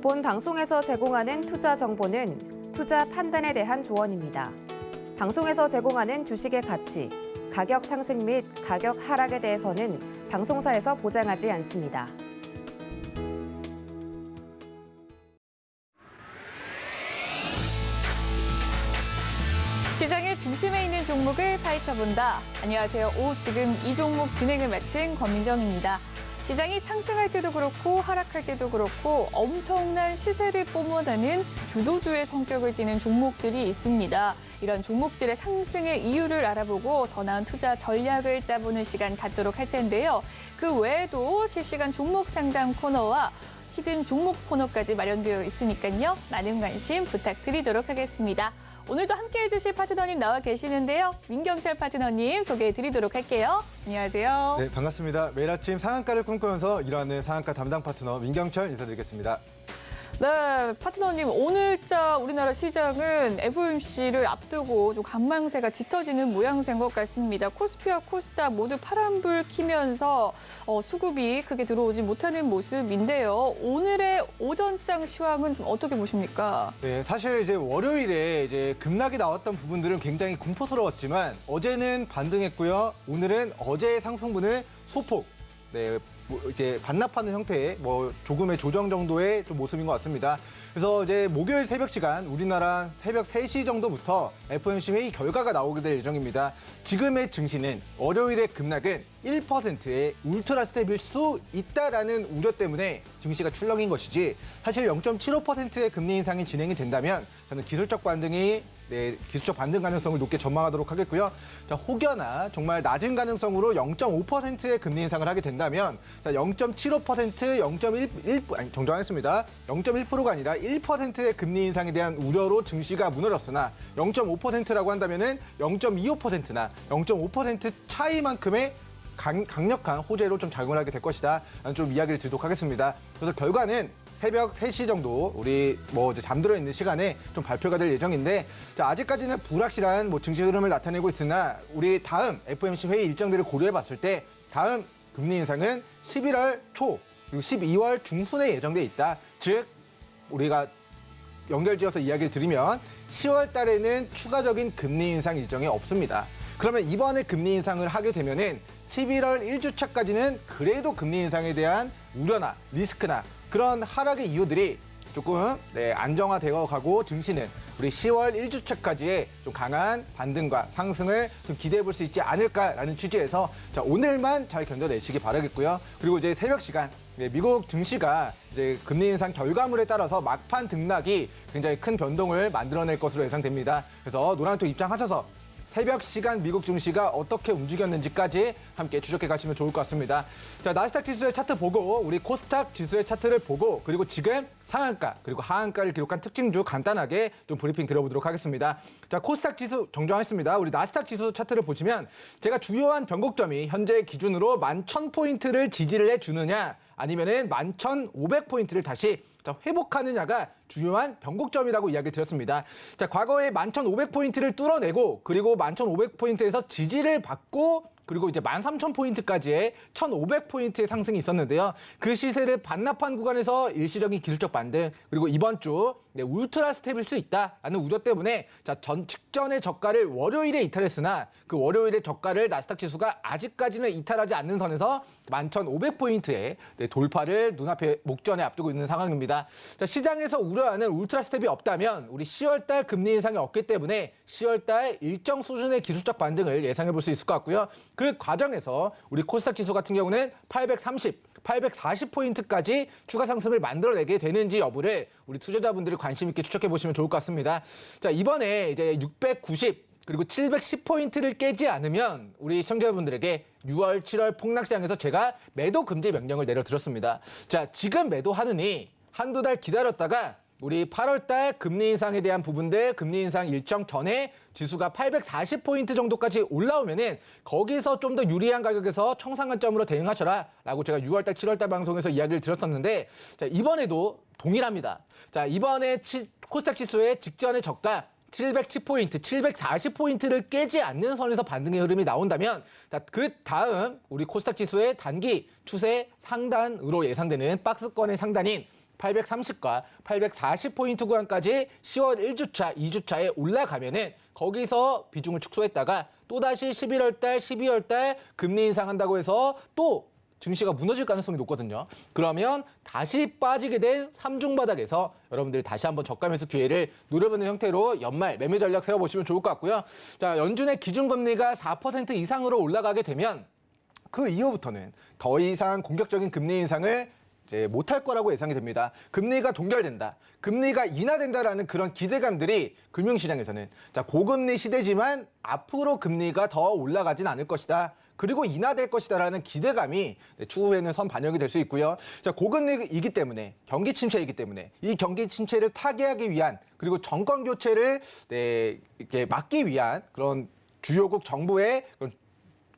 본 방송에서 제공하는 투자 정보는 투자 판단에 대한 조언입니다. 방송에서 제공하는 주식의 가치, 가격 상승 및 가격 하락에 대해서는 방송사에서 보장하지 않습니다. 시장의 중심에 있는 종목을 파헤쳐본다. 안녕하세요. 지금 이 종목 진행을 맡은 권민정입니다. 시장이 상승할 때도 그렇고 하락할 때도 그렇고 엄청난 시세를 뿜어내는 주도주의 성격을 띠는 종목들이 있습니다. 이런 종목들의 상승의 이유를 알아보고 더 나은 투자 전략을 짜보는 시간 갖도록 할 텐데요. 그 외에도 실시간 종목 상담 코너와 히든 종목 코너까지 마련되어 있으니까요. 많은 관심 부탁드리도록 하겠습니다. 오늘도 함께해 주실 파트너님 나와 계시는데요. 민경철 파트너님 소개해 드리도록 할게요. 안녕하세요. 네, 반갑습니다. 매일 아침 상한가를 꿈꾸면서 일하는 상한가 담당 파트너 민경철 인사드리겠습니다. 네, 파트너님 오늘자 우리나라 시장은 FOMC를 앞두고 좀 관망세가 짙어지는 모양새인 것 같습니다. 코스피와 코스닥 모두 파란불 켜면서 수급이 크게 들어오지 못하는 모습인데요. 오늘의 오전장 시황은 좀 어떻게 보십니까? 네, 사실 이제 월요일에 이제 급락이 나왔던 부분들은 굉장히 공포스러웠지만 어제는 반등했고요. 오늘은 어제의 상승분을 소폭 이제 반납하는 형태의 조금의 조정 정도의 좀 모습인 것 같습니다. 그래서 이제 목요일 새벽 시간 우리나라 새벽 3시 정도부터 FOMC 회의 결과가 나오게 될 예정입니다. 지금의 증시는 월요일의 급락은 1%의 울트라 스텝일 수 있다라는 우려 때문에 증시가 출렁인 것이지 사실 0.75%의 금리 인상이 진행이 된다면 저는 기술적 반등 가능성을 높게 전망하도록 하겠고요. 자, 혹여나 정말 낮은 가능성으로 0.5%의 금리 인상을 하게 된다면 0.75%, 0.1, 정정하겠습니다. 0.1%가 아니라 1%의 금리 인상에 대한 우려로 증시가 무너졌으나 0.5%라고 한다면은 0.25%나 0.5% 차이만큼의 강력한 호재로 좀 작용을 하게 될 것이다. 라는 좀 이야기를 드리도록 하겠습니다. 그래서 결과는 새벽 3시 정도 우리 이제 잠들어 있는 시간에 좀 발표가 될 예정인데 자, 아직까지는 불확실한 증시 흐름을 나타내고 있으나 우리 다음 FOMC 회의 일정들을 고려해 봤을 때 다음 금리 인상은 11월 초 그리고 12월 중순에 예정돼 있다. 즉 우리가 연결지어서 이야기를 드리면 10월 달에는 추가적인 금리 인상 일정이 없습니다. 그러면 이번에 금리 인상을 하게 되면은 11월 1주차까지는 그래도 금리 인상에 대한 우려나 리스크나 그런 하락의 이유들이 조금 안정화되어 가고 증시는 우리 10월 1주차까지의 좀 강한 반등과 상승을 좀 기대해 볼 수 있지 않을까라는 취지에서 자, 오늘만 잘 견뎌내시기 바라겠고요. 그리고 이제 새벽 시간 미국 증시가 이제 금리 인상 결과물에 따라서 막판 등락이 굉장히 큰 변동을 만들어낼 것으로 예상됩니다. 그래서 노란톡 입장하셔서 새벽 시간 미국 증시가 어떻게 움직였는지까지 함께 추적해 가시면 좋을 것 같습니다. 자, 나스닥 지수의 차트 보고 우리 코스닥 지수의 차트를 보고 그리고 지금 상한가 그리고 하한가를 기록한 특징주 간단하게 좀 브리핑 드려보도록 하겠습니다. 자, 코스닥 지수 정정하겠습니다. 우리 나스닥 지수 차트를 보시면 제가 주요한 변곡점이 현재 기준으로 11,000포인트를 지지를 해주느냐 아니면은 11,500포인트를 다시 회복하느냐가 중요한 변곡점이라고 이야기를 드렸습니다. 자, 과거에 11,500포인트를 뚫어내고 그리고 11,500포인트에서 지지를 받고 그리고 이제 13,000포인트까지의 1,500포인트의 상승이 있었는데요. 그 시세를 반납한 구간에서 일시적인 기술적 반등 그리고 이번 주 울트라 스텝일 수 있다라는 우려 때문에 직전의 저가를 월요일에 이탈했으나 그 월요일의 저가를 나스닥 지수가 아직까지는 이탈하지 않는 선에서 11,500포인트의 돌파를 눈앞에 목전에 앞두고 있는 상황입니다. 자, 시장에서 우려하는 울트라 스텝이 없다면 우리 10월달 금리 인상이 없기 때문에 10월달 일정 수준의 기술적 반등을 예상해 볼 수 있을 것 같고요. 그 과정에서 우리 코스닥 지수 같은 경우는 840포인트까지 추가 상승을 만들어내게 되는지 여부를 우리 투자자분들이 관심 있게 추적해 보시면 좋을 것 같습니다. 자, 이번에 이제 690 그리고 710포인트를 깨지 않으면 우리 시청자분들에게 6월, 7월 폭락시장에서 제가 매도 금지 명령을 내려드렸습니다. 자, 지금 매도하느니 한두 달 기다렸다가 우리 8월 달 금리 인상에 대한 부분들, 금리 인상 일정 전에 지수가 840포인트 정도까지 올라오면은 거기서 좀 더 유리한 가격에서 청산관점으로 대응하셔라 라고 제가 6월 달, 7월 달 방송에서 이야기를 드렸었는데 자, 이번에도 동일합니다. 자, 이번에 코스닥 지수의 직전의 저가 710포인트, 740포인트를 깨지 않는 선에서 반등의 흐름이 나온다면 그 다음 우리 코스닥 지수의 단기 추세 상단으로 예상되는 박스권의 상단인 830과 840포인트 구간까지 10월 1주차, 2주차에 올라가면은 거기서 비중을 축소했다가 또다시 11월 달, 12월 달 금리 인상한다고 해서 또 증시가 무너질 가능성이 높거든요. 그러면 다시 빠지게 된 3중 바닥에서 여러분들 다시 한번 저가 매수 기회를 노려보는 형태로 연말 매매 전략 세워보시면 좋을 것 같고요. 자, 연준의 기준금리가 4% 이상으로 올라가게 되면 그 이후부터는 더 이상 공격적인 금리 인상을 이제 못할 거라고 예상이 됩니다. 금리가 동결된다, 금리가 인하된다라는 그런 기대감들이 금융시장에서는 자, 고금리 시대지만 앞으로 금리가 더 올라가진 않을 것이다. 그리고 인하될 것이다라는 기대감이 추후에는 선 반영이 될 수 있고요. 자, 고금리이기 때문에, 경기 침체이기 때문에 이 경기 침체를 타개하기 위한, 그리고 정권 교체를 이렇게 막기 위한 그런 주요국 정부의 그런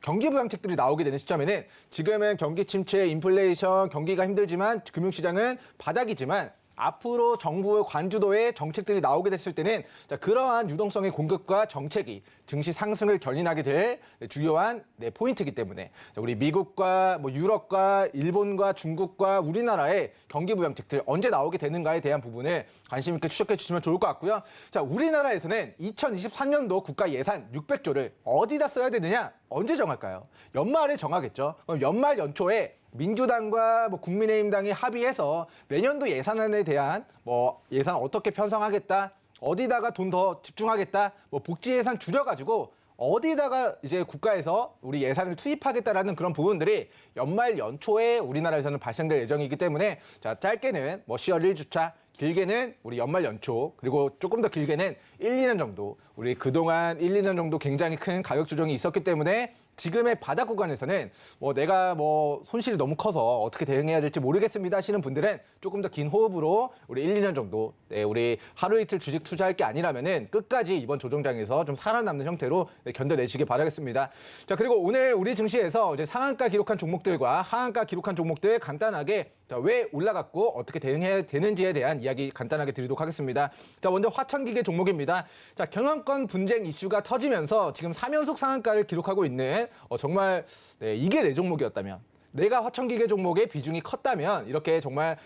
경기 부양책들이 나오게 되는 시점에는 지금은 경기 침체, 인플레이션, 경기가 힘들지만 금융시장은 바닥이지만 앞으로 정부의 관주도의 정책들이 나오게 됐을 때는 자, 그러한 유동성의 공급과 정책이 증시 상승을 견인하게 될 주요한 포인트이기 때문에 자, 우리 미국과 뭐 유럽과 일본과 중국과 우리나라의 경기 부양책들 언제 나오게 되는가에 대한 부분을 관심 있게 추적해 주시면 좋을 것 같고요. 자, 우리나라에서는 2023년도 국가 예산 600조를 어디다 써야 되느냐? 언제 정할까요? 연말에 정하겠죠. 그럼 연말 연초에 민주당과 뭐 국민의힘당이 합의해서 내년도 예산안에 대한 뭐 예산 어떻게 편성하겠다, 어디다가 돈 더 집중하겠다, 뭐 복지 예산 줄여가지고 어디다가 이제 국가에서 우리 예산을 투입하겠다라는 그런 부분들이 연말 연초에 우리나라에서는 발생될 예정이기 때문에 자, 짧게는 뭐 10월 1주차, 길게는 우리 연말 연초, 그리고 조금 더 길게는 1, 2년 정도, 우리 그동안 1, 2년 정도 굉장히 큰 가격 조정이 있었기 때문에 지금의 바닥 구간에서는 뭐 내가 뭐 손실이 너무 커서 어떻게 대응해야 될지 모르겠습니다 하시는 분들은 조금 더 긴 호흡으로 우리 1, 2년 정도 우리 하루 이틀 주식 투자할 게 아니라면은 끝까지 이번 조정장에서 좀 살아남는 형태로 견뎌내시길 바라겠습니다. 자, 그리고 오늘 우리 증시에서 이제 상한가 기록한 종목들과 하한가 기록한 종목들 간단하게 자, 왜 올라갔고 어떻게 대응해야 되는지에 대한 이야기 간단하게 드리도록 하겠습니다. 자, 먼저 화천기계 종목입니다. 자, 경영권 분쟁 이슈가 터지면서 지금 3연속 상한가를 기록하고 있는 정말 이게 내 종목이었다면, 내가 화천기계 종목의 비중이 컸다면 이렇게 정말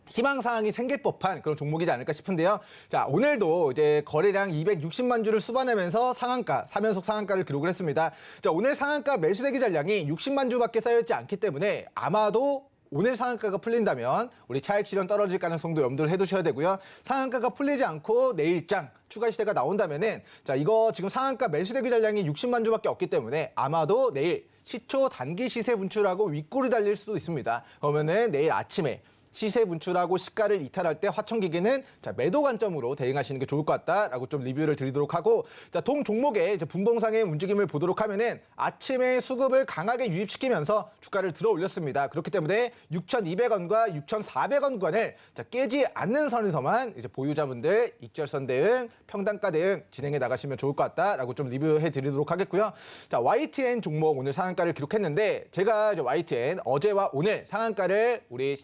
희망사항이 생길 법한 그런 종목이지 않을까 싶은데요. 자, 오늘도 이제 거래량 260만 주를 수반하면서 상한가, 3연속 상한가를 기록을 했습니다. 자, 오늘 상한가 매수 대기 잔량이 60만 주밖에 쌓여있지 않기 때문에 아마도 오늘 상한가가 풀린다면 우리 차익 실현 떨어질 가능성도 염두를 해두셔야 되고요. 상한가가 풀리지 않고 내일장 추가 시세가 나온다면은 자, 이거 지금 상한가 매수 대기 잔량이 60만 주밖에 없기 때문에 아마도 내일 시초 단기 시세 분출하고 윗골이 달릴 수도 있습니다. 그러면은 내일 아침에 시세 분출하고 시가를 이탈할 때 화천기계는 자, 매도 관점으로 대응하시는 게 좋을 것 같다라고 좀 리뷰를 드리도록 하고, 자, 동 종목의 이제 분봉상의 움직임을 보도록 하면은 아침에 수급을 강하게 유입시키면서 주가를 들어 올렸습니다. 그렇기 때문에 6,200원과 6,400원 구간을 자, 깨지 않는 선에서만 이제 보유자분들 익절선 대응, 평단가 대응 진행해 나가시면 좋을 것 같다라고 좀 리뷰해 드리도록 하겠고요. 자, YTN 종목 오늘 상한가를 기록했는데 제가 이제 YTN 어제와 오늘 상한가를 우리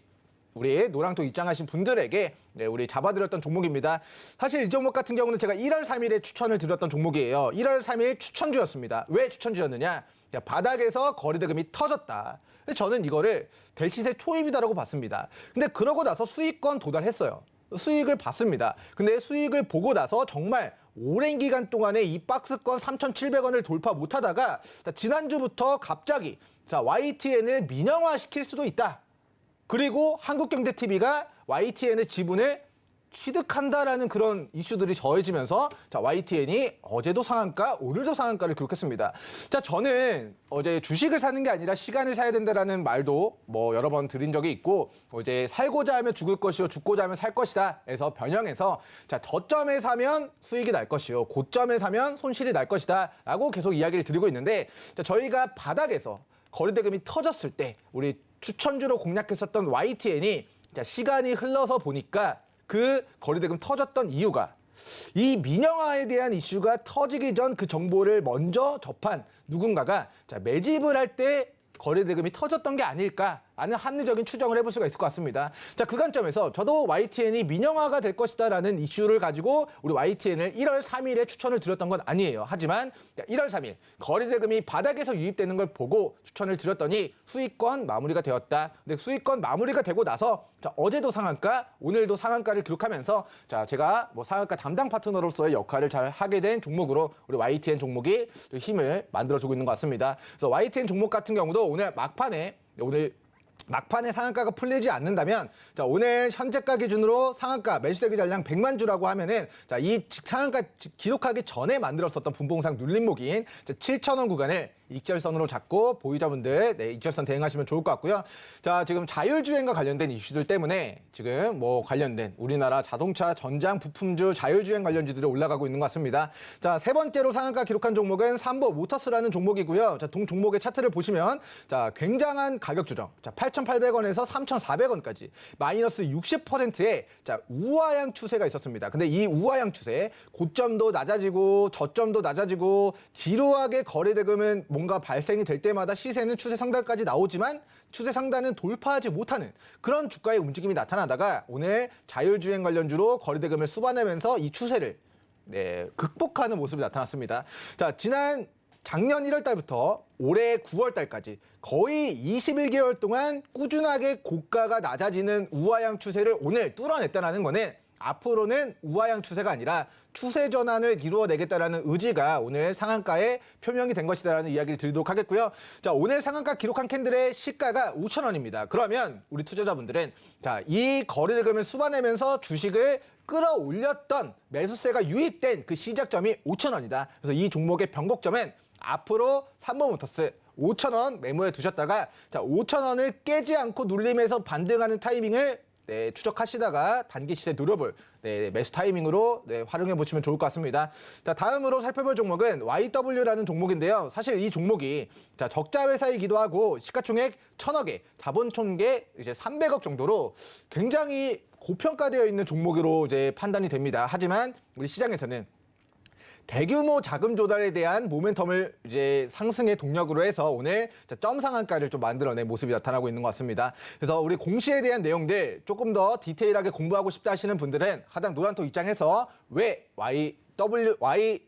노랑토 입장하신 분들에게 우리 잡아드렸던 종목입니다. 사실 이 종목 같은 경우는 제가 1월 3일에 추천을 드렸던 종목이에요. 1월 3일 추천주였습니다. 왜 추천주였느냐? 바닥에서 거래대금이 터졌다. 저는 이거를 대시세 초입이다라고 봤습니다. 근데 그러고 나서 수익권 도달했어요. 수익을 봤습니다. 근데 수익을 보고 나서 정말 오랜 기간 동안에 이 박스권 3,700원을 돌파 못하다가 지난주부터 갑자기 자, YTN을 민영화시킬 수도 있다. 그리고 한국경제TV가 YTN의 지분을 취득한다라는 그런 이슈들이 더해지면서 자, YTN이 어제도 상한가, 오늘도 상한가를 기록했습니다. 자, 저는 어제 주식을 사는 게 아니라 시간을 사야 된다라는 말도 뭐 여러 번 드린 적이 있고 이제 살고자 하면 죽을 것이요 죽고자 하면 살 것이다 해서 변형해서 자, 저점에 사면 수익이 날 것이요 고점에 사면 손실이 날 것이다 라고 계속 이야기를 드리고 있는데 자, 저희가 바닥에서 거래대금이 터졌을 때 우리 추천주로 공략했었던 YTN이 자, 시간이 흘러서 보니까 그 거래대금 터졌던 이유가 이 민영화에 대한 이슈가 터지기 전 그 정보를 먼저 접한 누군가가 자, 매집을 할 때 거래대금이 터졌던 게 아닐까 라는 합리적인 추정을 해볼 수가 있을 것 같습니다. 자, 그 관점에서 저도 YTN이 민영화가 될 것이다라는 이슈를 가지고 우리 YTN을 1월 3일에 추천을 드렸던 건 아니에요. 하지만 1월 3일 거래대금이 바닥에서 유입되는 걸 보고 추천을 드렸더니 수익권 마무리가 되었다. 근데 수익권 마무리가 되고 나서 자, 어제도 상한가, 오늘도 상한가를 기록하면서 자, 제가 뭐 상한가 담당 파트너로서의 역할을 잘 하게 된 종목으로 우리 YTN 종목이 힘을 만들어주고 있는 것 같습니다. 그래서 YTN 종목 같은 경우도 오늘 막판에 상한가가 풀리지 않는다면 자, 오늘 현재가 기준으로 상한가 매수대기 잔량 100만 주라고 하면은 자, 이 상한가 기록하기 전에 만들었었던 분봉상 눌림목인 7,000원 구간을 익절선으로 잡고 보유자분들 익절선 대응하시면 좋을 것 같고요. 자, 지금 자율주행과 관련된 이슈들 때문에 지금 뭐 관련된 우리나라 자동차 전장 부품주 자율주행 관련주들이 올라가고 있는 것 같습니다. 자, 세 번째로 상한가 기록한 종목은 삼보 모터스라는 종목이고요. 자, 동 종목의 차트를 보시면 자, 굉장한 가격 조정. 자, 8,800원에서 3,400원까지 마이너스 60%의 자, 우하향 추세가 있었습니다. 근데 이 우하향 추세 고점도 낮아지고 저점도 낮아지고 지루하게 거래대금은 뭔가 발생이 될 때마다 시세는 추세 상단까지 나오지만 추세 상단은 돌파하지 못하는 그런 주가의 움직임이 나타나다가 오늘 자율주행 관련주로 거래대금을 쏟아내면서 이 추세를 극복하는 모습이 나타났습니다. 자, 작년 1월 달부터 올해 9월 달까지 거의 21개월 동안 꾸준하게 고가가 낮아지는 우하향 추세를 오늘 뚫어냈다는 거는 앞으로는 우하향 추세가 아니라 추세 전환을 이루어내겠다라는 의지가 오늘 상한가에 표명이 된 것이다라는 이야기를 드리도록 하겠고요. 자, 오늘 상한가 기록한 캔들의 시가가 5,000원입니다. 그러면 우리 투자자분들은 자, 이 거래대금을 쏟아내면서 주식을 끌어올렸던 매수세가 유입된 그 시작점이 5,000원이다. 그래서 이 종목의 변곡점은 앞으로 삼보모터스 5,000원 메모해 두셨다가 자, 5,000원을 깨지 않고 눌림에서 반등하는 타이밍을 추적하시다가 단기 시세 누려볼 매수 타이밍으로 활용해 보시면 좋을 것 같습니다. 자, 다음으로 살펴볼 종목은 YW라는 종목인데요. 사실 이 종목이 자, 적자 회사이기도 하고 시가총액 1,000억에 자본 총계 이제 300억 정도로 굉장히 고평가되어 있는 종목으로 이제 판단이 됩니다. 하지만 우리 시장에서는 대규모 자금 조달에 대한 모멘텀을 이제 상승의 동력으로 해서 오늘 점 상한가를 좀 만들어낸 모습이 나타나고 있는 것 같습니다. 그래서 우리 공시에 대한 내용들 조금 더 디테일하게 공부하고 싶다 하시는 분들은 하단 노란톡 입장해서 왜 WI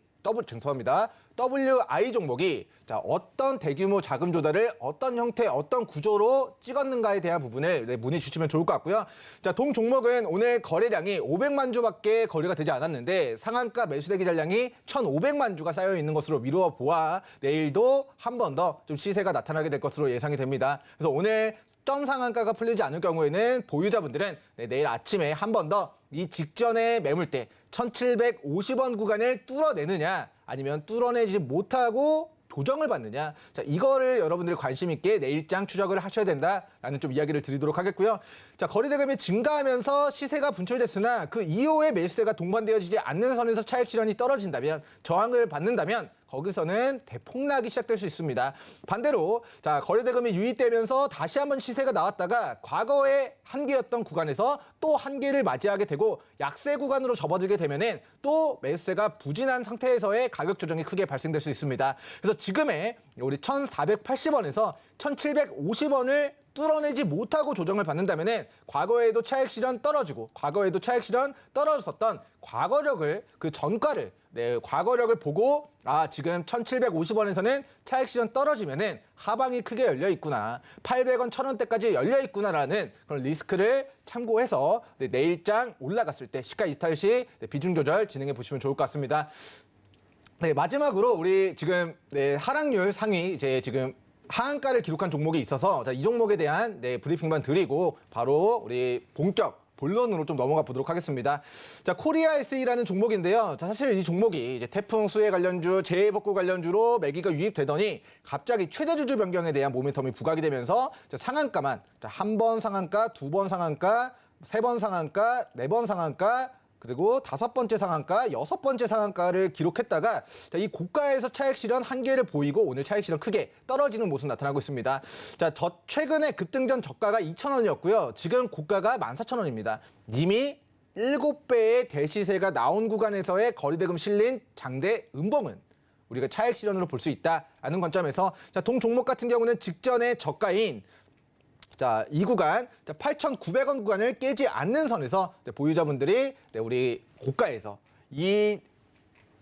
종목이 자, 어떤 대규모 자금 조달을 어떤 형태, 어떤 구조로 찍었는가에 대한 부분을 문의 주시면 좋을 것 같고요. 자, 동 종목은 오늘 거래량이 500만 주밖에 거래가 되지 않았는데 상한가 매수대기 잔량이 1,500만 주가 쌓여 있는 것으로 미루어 보아 내일도 한 번 더 좀 시세가 나타나게 될 것으로 예상이 됩니다. 그래서 오늘 점 상한가가 풀리지 않을 경우에는 보유자분들은 내일 아침에 한 번 더 이 직전의 매물대 1,750원 구간을 뚫어내느냐 아니면 뚫어내지 못하고 조정을 받느냐. 자, 이거를 여러분들이 관심 있게 내일장 추적을 하셔야 된다라는 좀 이야기를 드리도록 하겠고요. 자, 거래대금이 증가하면서 시세가 분출됐으나 그 이후에 매수세가 동반되어지지 않는 선에서 차익 실현이 떨어진다면 저항을 받는다면 거기서는 대폭락이 시작될 수 있습니다. 반대로 자, 거래대금이 유입되면서 다시 한번 시세가 나왔다가 과거의 한계였던 구간에서 또 한계를 맞이하게 되고 약세 구간으로 접어들게 되면은 또 매수세가 부진한 상태에서의 가격 조정이 크게 발생될 수 있습니다. 그래서 지금의 우리 1,480원에서 1,750원을 뚫어내지 못하고 조정을 받는다면은 과거에도 차익 실현 떨어지고 과거에도 차익 실현 떨어졌었던 과거력을 그 전과를 과거력을 보고 아, 지금 1,750원에서는 차익 실현 떨어지면은 하방이 크게 열려 있구나. 800원, 1,000원대까지 열려 있구나라는 그런 리스크를 참고해서 내일장 올라갔을 때 시가 이탈 시 비중 조절 진행해 보시면 좋을 것 같습니다. 네, 마지막으로 우리 지금 하락률 상위 이제 지금 하한가를 기록한 종목이 있어서 자, 이 종목에 대한 브리핑만 드리고 바로 우리 본론으로 좀 넘어가 보도록 하겠습니다. 자, 코리아 SE라는 종목인데요. 자, 사실 이 종목이 이제 태풍 수해 관련주, 재해복구 관련주로 매기가 유입되더니 갑자기 최대 주주 변경에 대한 모멘텀이 부각이 되면서 자, 상한가만 자, 한 번 상한가, 두 번 상한가, 세 번 상한가, 네 번 상한가, 그리고 5번째 상한가, 6번째 상한가를 기록했다가 자, 이 고가에서 차익 실현 한계를 보이고 오늘 차익 실현 크게 떨어지는 모습 나타나고 있습니다. 자, 최근에 급등 전 저가가 2,000원이었고요. 지금 고가가 14,000원입니다. 이미 7배의 대시세가 나온 구간에서의 거래대금 실린 장대 음봉은 우리가 차익 실현으로 볼 수 있다라는 관점에서 자, 동 종목 같은 경우는 직전에 저가인 자, 이 구간 8,900원 구간을 깨지 않는 선에서 보유자분들이 우리 고가에서 이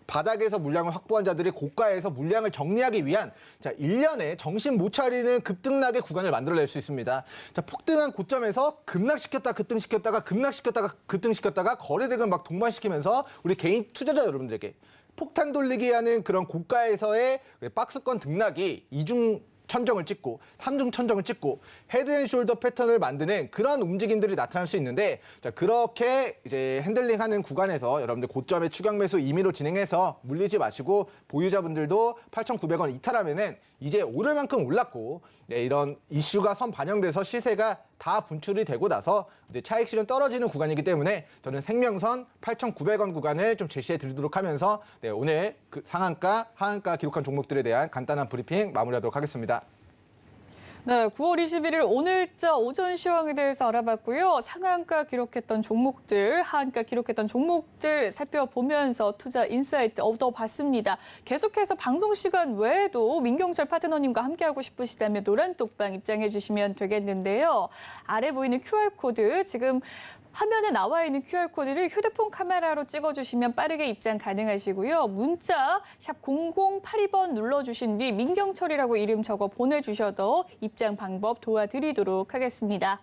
바닥에서 물량을 확보한 자들이 고가에서 물량을 정리하기 위한 1년에 정신 못 차리는 급등락의 구간을 만들어낼 수 있습니다. 자, 폭등한 고점에서 급락시켰다 급등시켰다가 급락시켰다가 급등시켰다가 거래대금 막 동반시키면서 우리 개인 투자자 여러분들에게 폭탄 돌리기 하는 그런 고가에서의 박스권 등락이 이중 천정을 찍고 삼중 천정을 찍고 헤드앤숄더 패턴을 만드는 그런 움직임들이 나타날 수 있는데, 자, 그렇게 이제 핸들링하는 구간에서 여러분들 고점의 추격 매수 임의로 진행해서 물리지 마시고 보유자분들도 8,900원 이탈하면은 이제 오를 만큼 올랐고, 이런 이슈가 선 반영돼서 시세가 다 분출이 되고 나서 이제 차익 실현 떨어지는 구간이기 때문에 저는 생명선 8,900원 구간을 좀 제시해 드리도록 하면서 오늘 그 상한가, 하한가 기록한 종목들에 대한 간단한 브리핑 마무리하도록 하겠습니다. 네, 9월 21일 오늘자 오전 시황에 대해서 알아봤고요. 상한가 기록했던 종목들, 하한가 기록했던 종목들 살펴보면서 투자 인사이트 얻어봤습니다. 계속해서 방송 시간 외에도 민경철 파트너님과 함께하고 싶으시다면 노란 똑방 입장해 주시면 되겠는데요. 아래 보이는 QR코드, 지금 화면에 나와 있는 QR코드를 휴대폰 카메라로 찍어주시면 빠르게 입장 가능하시고요. 문자 샵 0082번 눌러주신 뒤 민경철이라고 이름 적어 보내주셔도 입장 방법 도와드리도록 하겠습니다.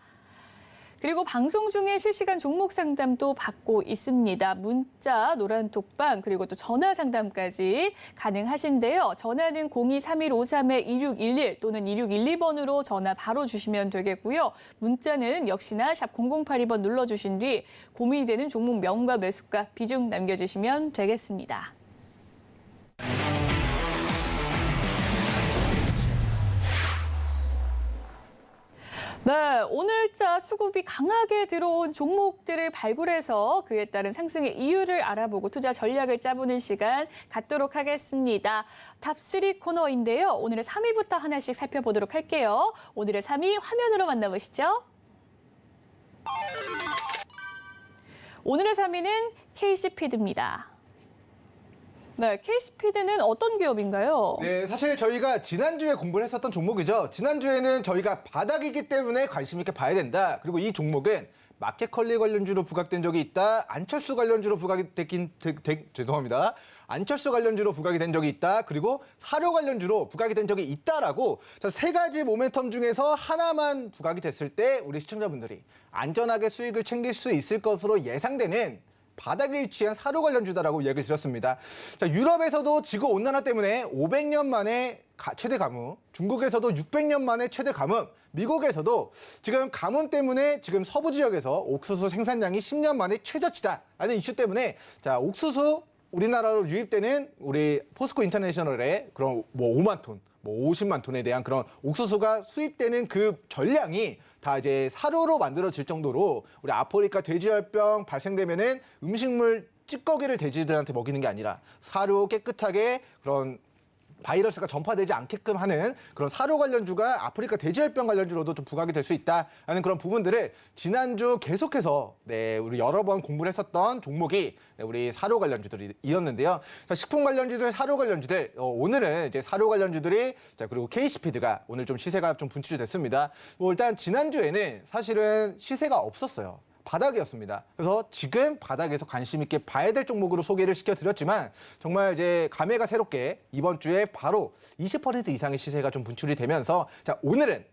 그리고 방송 중에 실시간 종목 상담도 받고 있습니다. 문자, 노란 톡방, 그리고 또 전화 상담까지 가능하신데요. 전화는 023153-2611 또는 2612번으로 전화 바로 주시면 되겠고요. 문자는 역시나 샵 0082번 눌러주신 뒤 고민이 되는 종목 명과 매수가 비중 남겨주시면 되겠습니다. 네, 오늘자 수급이 강하게 들어온 종목들을 발굴해서 그에 따른 상승의 이유를 알아보고 투자 전략을 짜보는 시간 갖도록 하겠습니다. 탑3 코너인데요. 오늘의 3위부터 하나씩 살펴보도록 할게요. 오늘의 3위 화면으로 만나보시죠. 오늘의 3위는 KC피드입니다. 네, KC피드는 어떤 기업인가요? 네, 사실 저희가 지난주에 공부를 했었던 종목이죠. 지난주에는 저희가 바닥이기 때문에 관심 있게 봐야 된다. 그리고 이 종목은 마켓컬리 관련주로 부각된 적이 있다. 안철수 관련주로 부각이 죄송합니다. 안철수 관련주로 부각이 된 적이 있다. 그리고 사료 관련주로 부각이 된 적이 있다라고 세 가지 모멘텀 중에서 하나만 부각이 됐을 때 우리 시청자분들이 안전하게 수익을 챙길 수 있을 것으로 예상되는 바닥에 위치한 사료 관련주다라고 이야기를 드렸습니다. 자, 유럽에서도 지구 온난화 때문에 500년 만에 최대 가뭄, 중국에서도 600년 만에 최대 가뭄, 미국에서도 지금 가뭄 때문에 지금 서부 지역에서 옥수수 생산량이 10년 만에 최저치다라는 이슈 때문에 자, 옥수수 우리나라로 유입되는 우리 포스코 인터내셔널의 그런 5만 톤, 50만 톤에 대한 그런 옥수수가 수입되는 그 전량이 다 이제 사료로 만들어질 정도로 우리 아프리카 돼지열병 발생되면은 음식물 찌꺼기를 돼지들한테 먹이는 게 아니라 사료 깨끗하게 그런 바이러스가 전파되지 않게끔 하는 그런 사료 관련주가 아프리카 돼지열병 관련주로도 좀 부각이 될 수 있다라는 그런 부분들을 지난주 계속해서 우리 여러 번 공부를 했었던 종목이 우리 사료 관련주들이었는데요. 식품 관련주들, 사료 관련주들, 오늘은 이제 사료 관련주들이 그리고 KC피드가 오늘 좀 시세가 좀 분출이 됐습니다. 일단 지난주에는 사실은 시세가 없었어요. 바닥이었습니다. 그래서 지금 바닥에서 관심 있게 봐야 될 종목으로 소개를 시켜드렸지만 정말 이제 감회가 새롭게 이번 주에 바로 20% 이상의 시세가 좀 분출이 되면서 자, 오늘은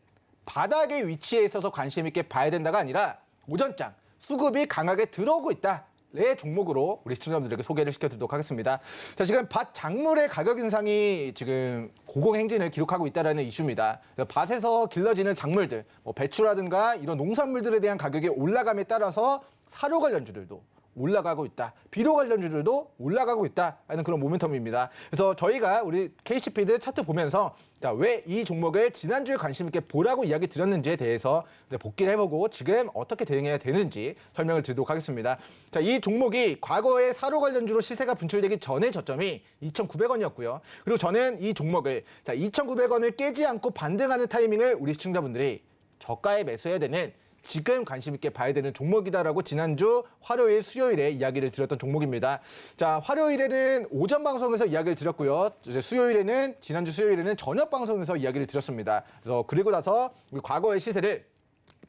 바닥의 위치에 있어서 관심 있게 봐야 된다가 아니라 오전장 수급이 강하게 들어오고 있다. 의 종목으로 우리 시청자분들에게 소개를 시켜드리도록 하겠습니다. 자, 지금 밭 작물의 가격 인상이 지금 고공행진을 기록하고 있다는 이슈입니다. 밭에서 길러지는 작물들, 배추라든가 이런 농산물들에 대한 가격이 올라감에 따라서 사료 관련주들도 올라가고 있다. 비료 관련주들도 올라가고 있다는 그런 모멘텀입니다. 그래서 저희가 우리 KC피드 차트 보면서 자, 왜 이 종목을 지난주에 관심 있게 보라고 이야기 드렸는지에 대해서 복기를 해보고 지금 어떻게 대응해야 되는지 설명을 드리도록 하겠습니다. 자, 이 종목이 과거에 사료 관련주로 시세가 분출되기 전에 저점이 2,900원이었고요. 그리고 저는 이 종목을 자, 2,900원을 깨지 않고 반등하는 타이밍을 우리 시청자분들이 저가에 매수해야 되는 지금 관심 있게 봐야 되는 종목이다라고 지난주 화요일, 수요일에 이야기를 드렸던 종목입니다. 자, 화요일에는 오전 방송에서 이야기를 드렸고요. 이제 지난주 수요일에는 저녁 방송에서 이야기를 드렸습니다. 그래서 그리고 나서 우리 과거의 시세를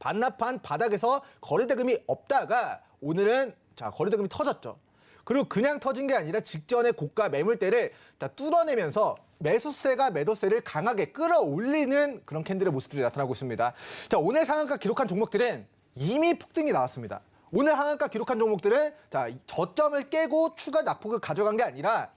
반납한 바닥에서 거래대금이 없다가 오늘은 자 거래대금이 터졌죠. 그리고 그냥 터진 게 아니라 직전에 고가 매물대를 다 뚫어내면서 매수세가 매도세를 강하게 끌어올리는 그런 캔들의 모습들이 나타나고 있습니다. 자, 오늘 상한가 기록한 종목들은 이미 폭등이 나왔습니다. 오늘 상한가 기록한 종목들은 자, 저점을 깨고 추가 낙폭을 가져간 게 아니라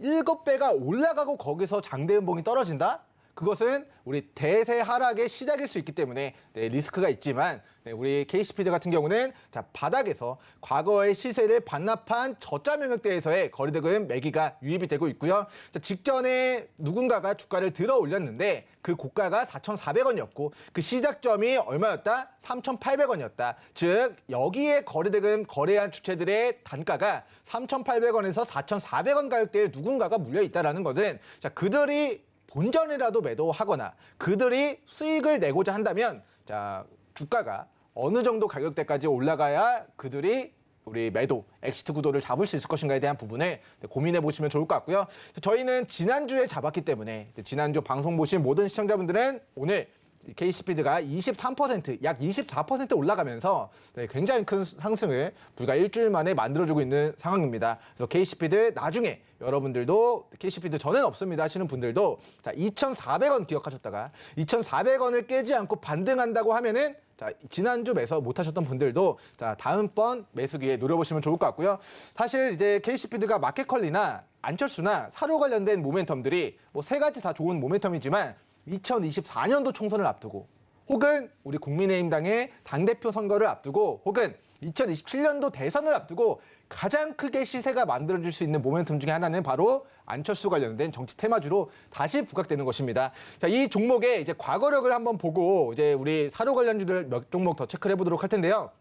7배가 올라가고 거기서 장대음봉이 떨어진다? 그것은 우리 대세 하락의 시작일 수 있기 때문에 리스크가 있지만 우리 KC피드 같은 경우는 자, 바닥에서 과거의 시세를 반납한 저가 명목대에서의 거래대금 매기가 유입이 되고 있고요. 자, 직전에 누군가가 주가를 들어 올렸는데 그 고가가 4,400원이었고 그 시작점이 얼마였다? 3,800원이었다. 즉 여기에 거래대금 거래한 주체들의 단가가 3,800원에서 4,400원 가격대에 누군가가 물려 있다라는 것은 자, 그들이 본전이라도 매도하거나 그들이 수익을 내고자 한다면 자 주가가 어느 정도 가격대까지 올라가야 그들이 우리 매도, 엑시트 구도를 잡을 수 있을 것인가에 대한 부분을 고민해 보시면 좋을 것 같고요. 저희는 지난주에 잡았기 때문에 지난주 방송 보신 모든 시청자분들은 오늘 KC피드가 23%, 약 24% 올라가면서 굉장히 큰 상승을 불과 일주일 만에 만들어주고 있는 상황입니다. 그래서 KC피드 나중에 여러분들도 KC피드 저는 없습니다 하시는 분들도 자 2,400원 기억하셨다가 2,400원을 깨지 않고 반등한다고 하면은 자 지난주 매수 못하셨던 분들도 자 다음번 매수기에 노려보시면 좋을 것 같고요. 사실 이제 KC피드가 마켓컬리나 안철수나 사료 관련된 모멘텀들이 뭐 세 가지 다 좋은 모멘텀이지만 2024년도 총선을 앞두고 혹은 우리 국민의힘당의 당대표 선거를 앞두고 혹은 2027년도 대선을 앞두고 가장 크게 시세가 만들어질 수 있는 모멘텀 중에 하나는 바로 안철수 관련된 정치 테마주로 다시 부각되는 것입니다. 자, 이 종목의 이제 과거력을 한번 보고 이제 우리 사료 관련주들 몇 종목 더 체크를 해보도록 할 텐데요.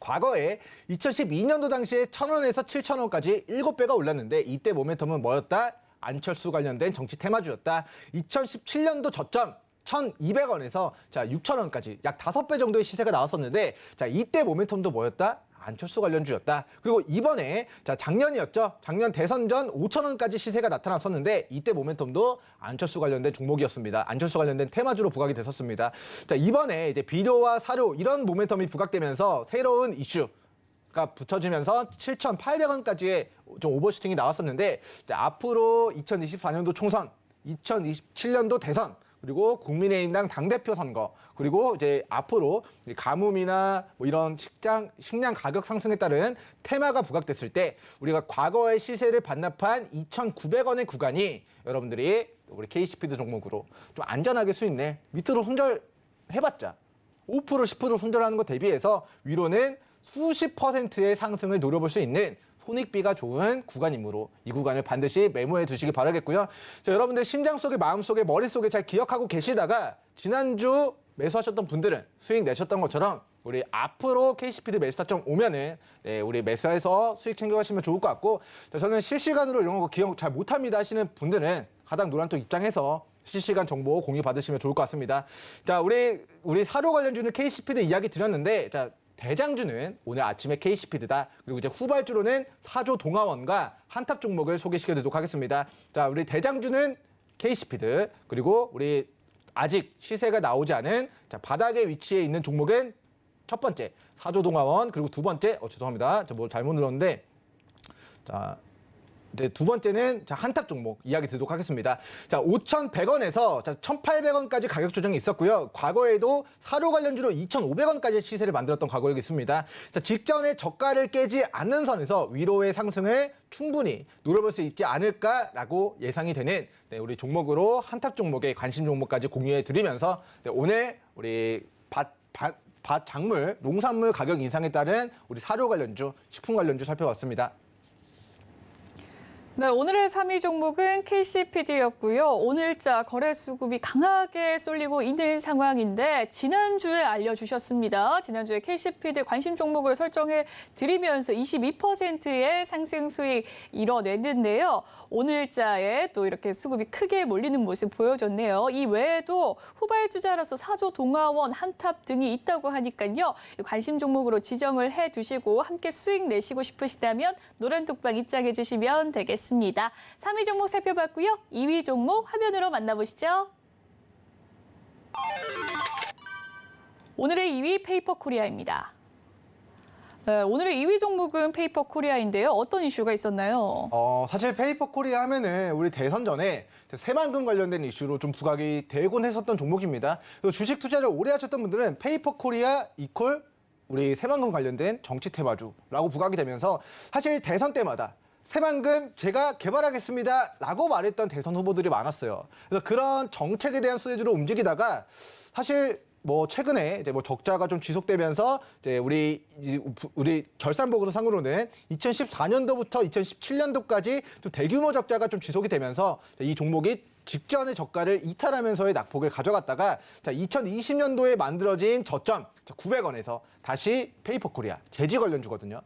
과거에 2012년도 당시에 1,000원에서 7,000원까지 7배가 올랐는데 이때 모멘텀은 뭐였다? 안철수 관련된 정치 테마주였다. 2017년도 저점 1,200원에서 자 6,000원까지 약 5배 정도의 시세가 나왔었는데 자 이때 모멘텀도 뭐였다? 안철수 관련주였다. 그리고 이번에 자 작년이었죠. 작년 대선 전 5,000원까지 시세가 나타났었는데 이때 모멘텀도 안철수 관련된 종목이었습니다. 안철수 관련된 테마주로 부각이 됐었습니다. 자 이번에 이제 비료와 사료 이런 모멘텀이 부각되면서 새로운 이슈 가 붙여지면서 7,800원까지의 좀 오버슈팅이 나왔었는데 자, 앞으로 2024년도 총선, 2027년도 대선, 그리고 국민의힘당 당대표 선거, 그리고 이제 앞으로 가뭄이나 뭐 이런 식량 가격 상승에 따른 테마가 부각됐을 때 우리가 과거의 시세를 반납한 2,900원의 구간이 여러분들이 우리 KC피드 종목으로 좀 안전하게 수익 낼 밑으로 손절해봤자 5% 10% 손절하는 것 대비해서 위로는 수십 %의 상승을 노려볼 수 있는 손익비가 좋은 구간이므로 이 구간을 반드시 메모해 두시기 바라겠고요. 자, 여러분들 심장 속에 마음 속에 머릿속에 잘 기억하고 계시다가 지난주 매수하셨던 분들은 수익 내셨던 것처럼 우리 앞으로 KC피드 매수 타점 오면은 우리 매수해서 수익 챙겨가시면 좋을 것 같고 자, 저는 실시간으로 이런 거 기억 잘 못합니다 하시는 분들은 하단 노란톡 입장해서 실시간 정보 공유 받으시면 좋을 것 같습니다. 자, 우리 사료 관련주는 KC피드 이야기 드렸는데 자. 대장주는 오늘 아침에 KC피드다. 그리고 이제 후발주로는 사조 동아원과 한탑 종목을 소개시켜드리도록 하겠습니다. 자, 우리 대장주는 KC피드 그리고 우리 아직 시세가 나오지 않은 자, 바닥에 위치해 있는 종목은 첫 번째 사조 동아원 그리고 두 번째 죄송합니다. 저 뭐 잘못 눌렀는데 자. 이제 두 번째는 자, 한탑 종목 이야기 드리도록 하겠습니다. 자, 5,100원에서 자, 1,800원까지 가격 조정이 있었고요. 과거에도 사료 관련주로 2,500원까지 시세를 만들었던 과거력이 있습니다. 자, 직전에 저가를 깨지 않는 선에서 위로의 상승을 충분히 노려볼 수 있지 않을까라고 예상이 되는 우리 종목으로 한탑 종목의 관심 종목까지 공유해 드리면서 오늘 우리 밭 작물, 농산물 가격 인상에 따른 우리 사료 관련주, 식품 관련주 살펴봤습니다. 네, 오늘의 3위 종목은 KCPD였고요. 오늘자 거래 수급이 강하게 쏠리고 있는 상황인데 지난주에 알려주셨습니다. 지난주에 KCPD 관심 종목을 설정해 드리면서 22%의 상승 수익 이뤄냈는데요. 오늘자에 또 이렇게 수급이 크게 몰리는 모습 보여줬네요. 이 외에도 후발주자로서 사조 동아원, 한탑 등이 있다고 하니까요. 관심 종목으로 지정을 해두시고 함께 수익 내시고 싶으시다면 노란톡방 입장해 주시면 되겠습니다. 3위 종목 살펴봤고요. 2위 종목 화면으로 만나보시죠. 오늘의 2위 페이퍼 코리아입니다. 네, 오늘의 2위 종목은 페이퍼 코리아인데요. 어떤 이슈가 있었나요? 사실 페이퍼 코리아 하면은 우리 대선 전에 새만금 관련된 이슈로 좀 부각이 되곤 했었던 종목입니다. 그래서 주식 투자를 오래 하셨던 분들은 페이퍼 코리아 이퀄 우리 새만금 관련된 정치 테마주라고 부각이 되면서 사실 대선 때마다 새만금 제가 개발하겠습니다 라고 말했던 대선 후보들이 많았어요. 그래서 그런 정책에 대한 수혜주로 움직이다가 사실 뭐 최근에 이제 뭐 적자가 좀 지속되면서 이제 우리 결산보고서 상으로는 2014년도부터 2017년도까지 좀 대규모 적자가 좀 지속이 되면서 이 종목이 직전의 저가를 이탈하면서의 낙폭을 가져갔다가 2020년도에 만들어진 저점 900원에서 다시 페이퍼 코리아 제지 관련주거든요.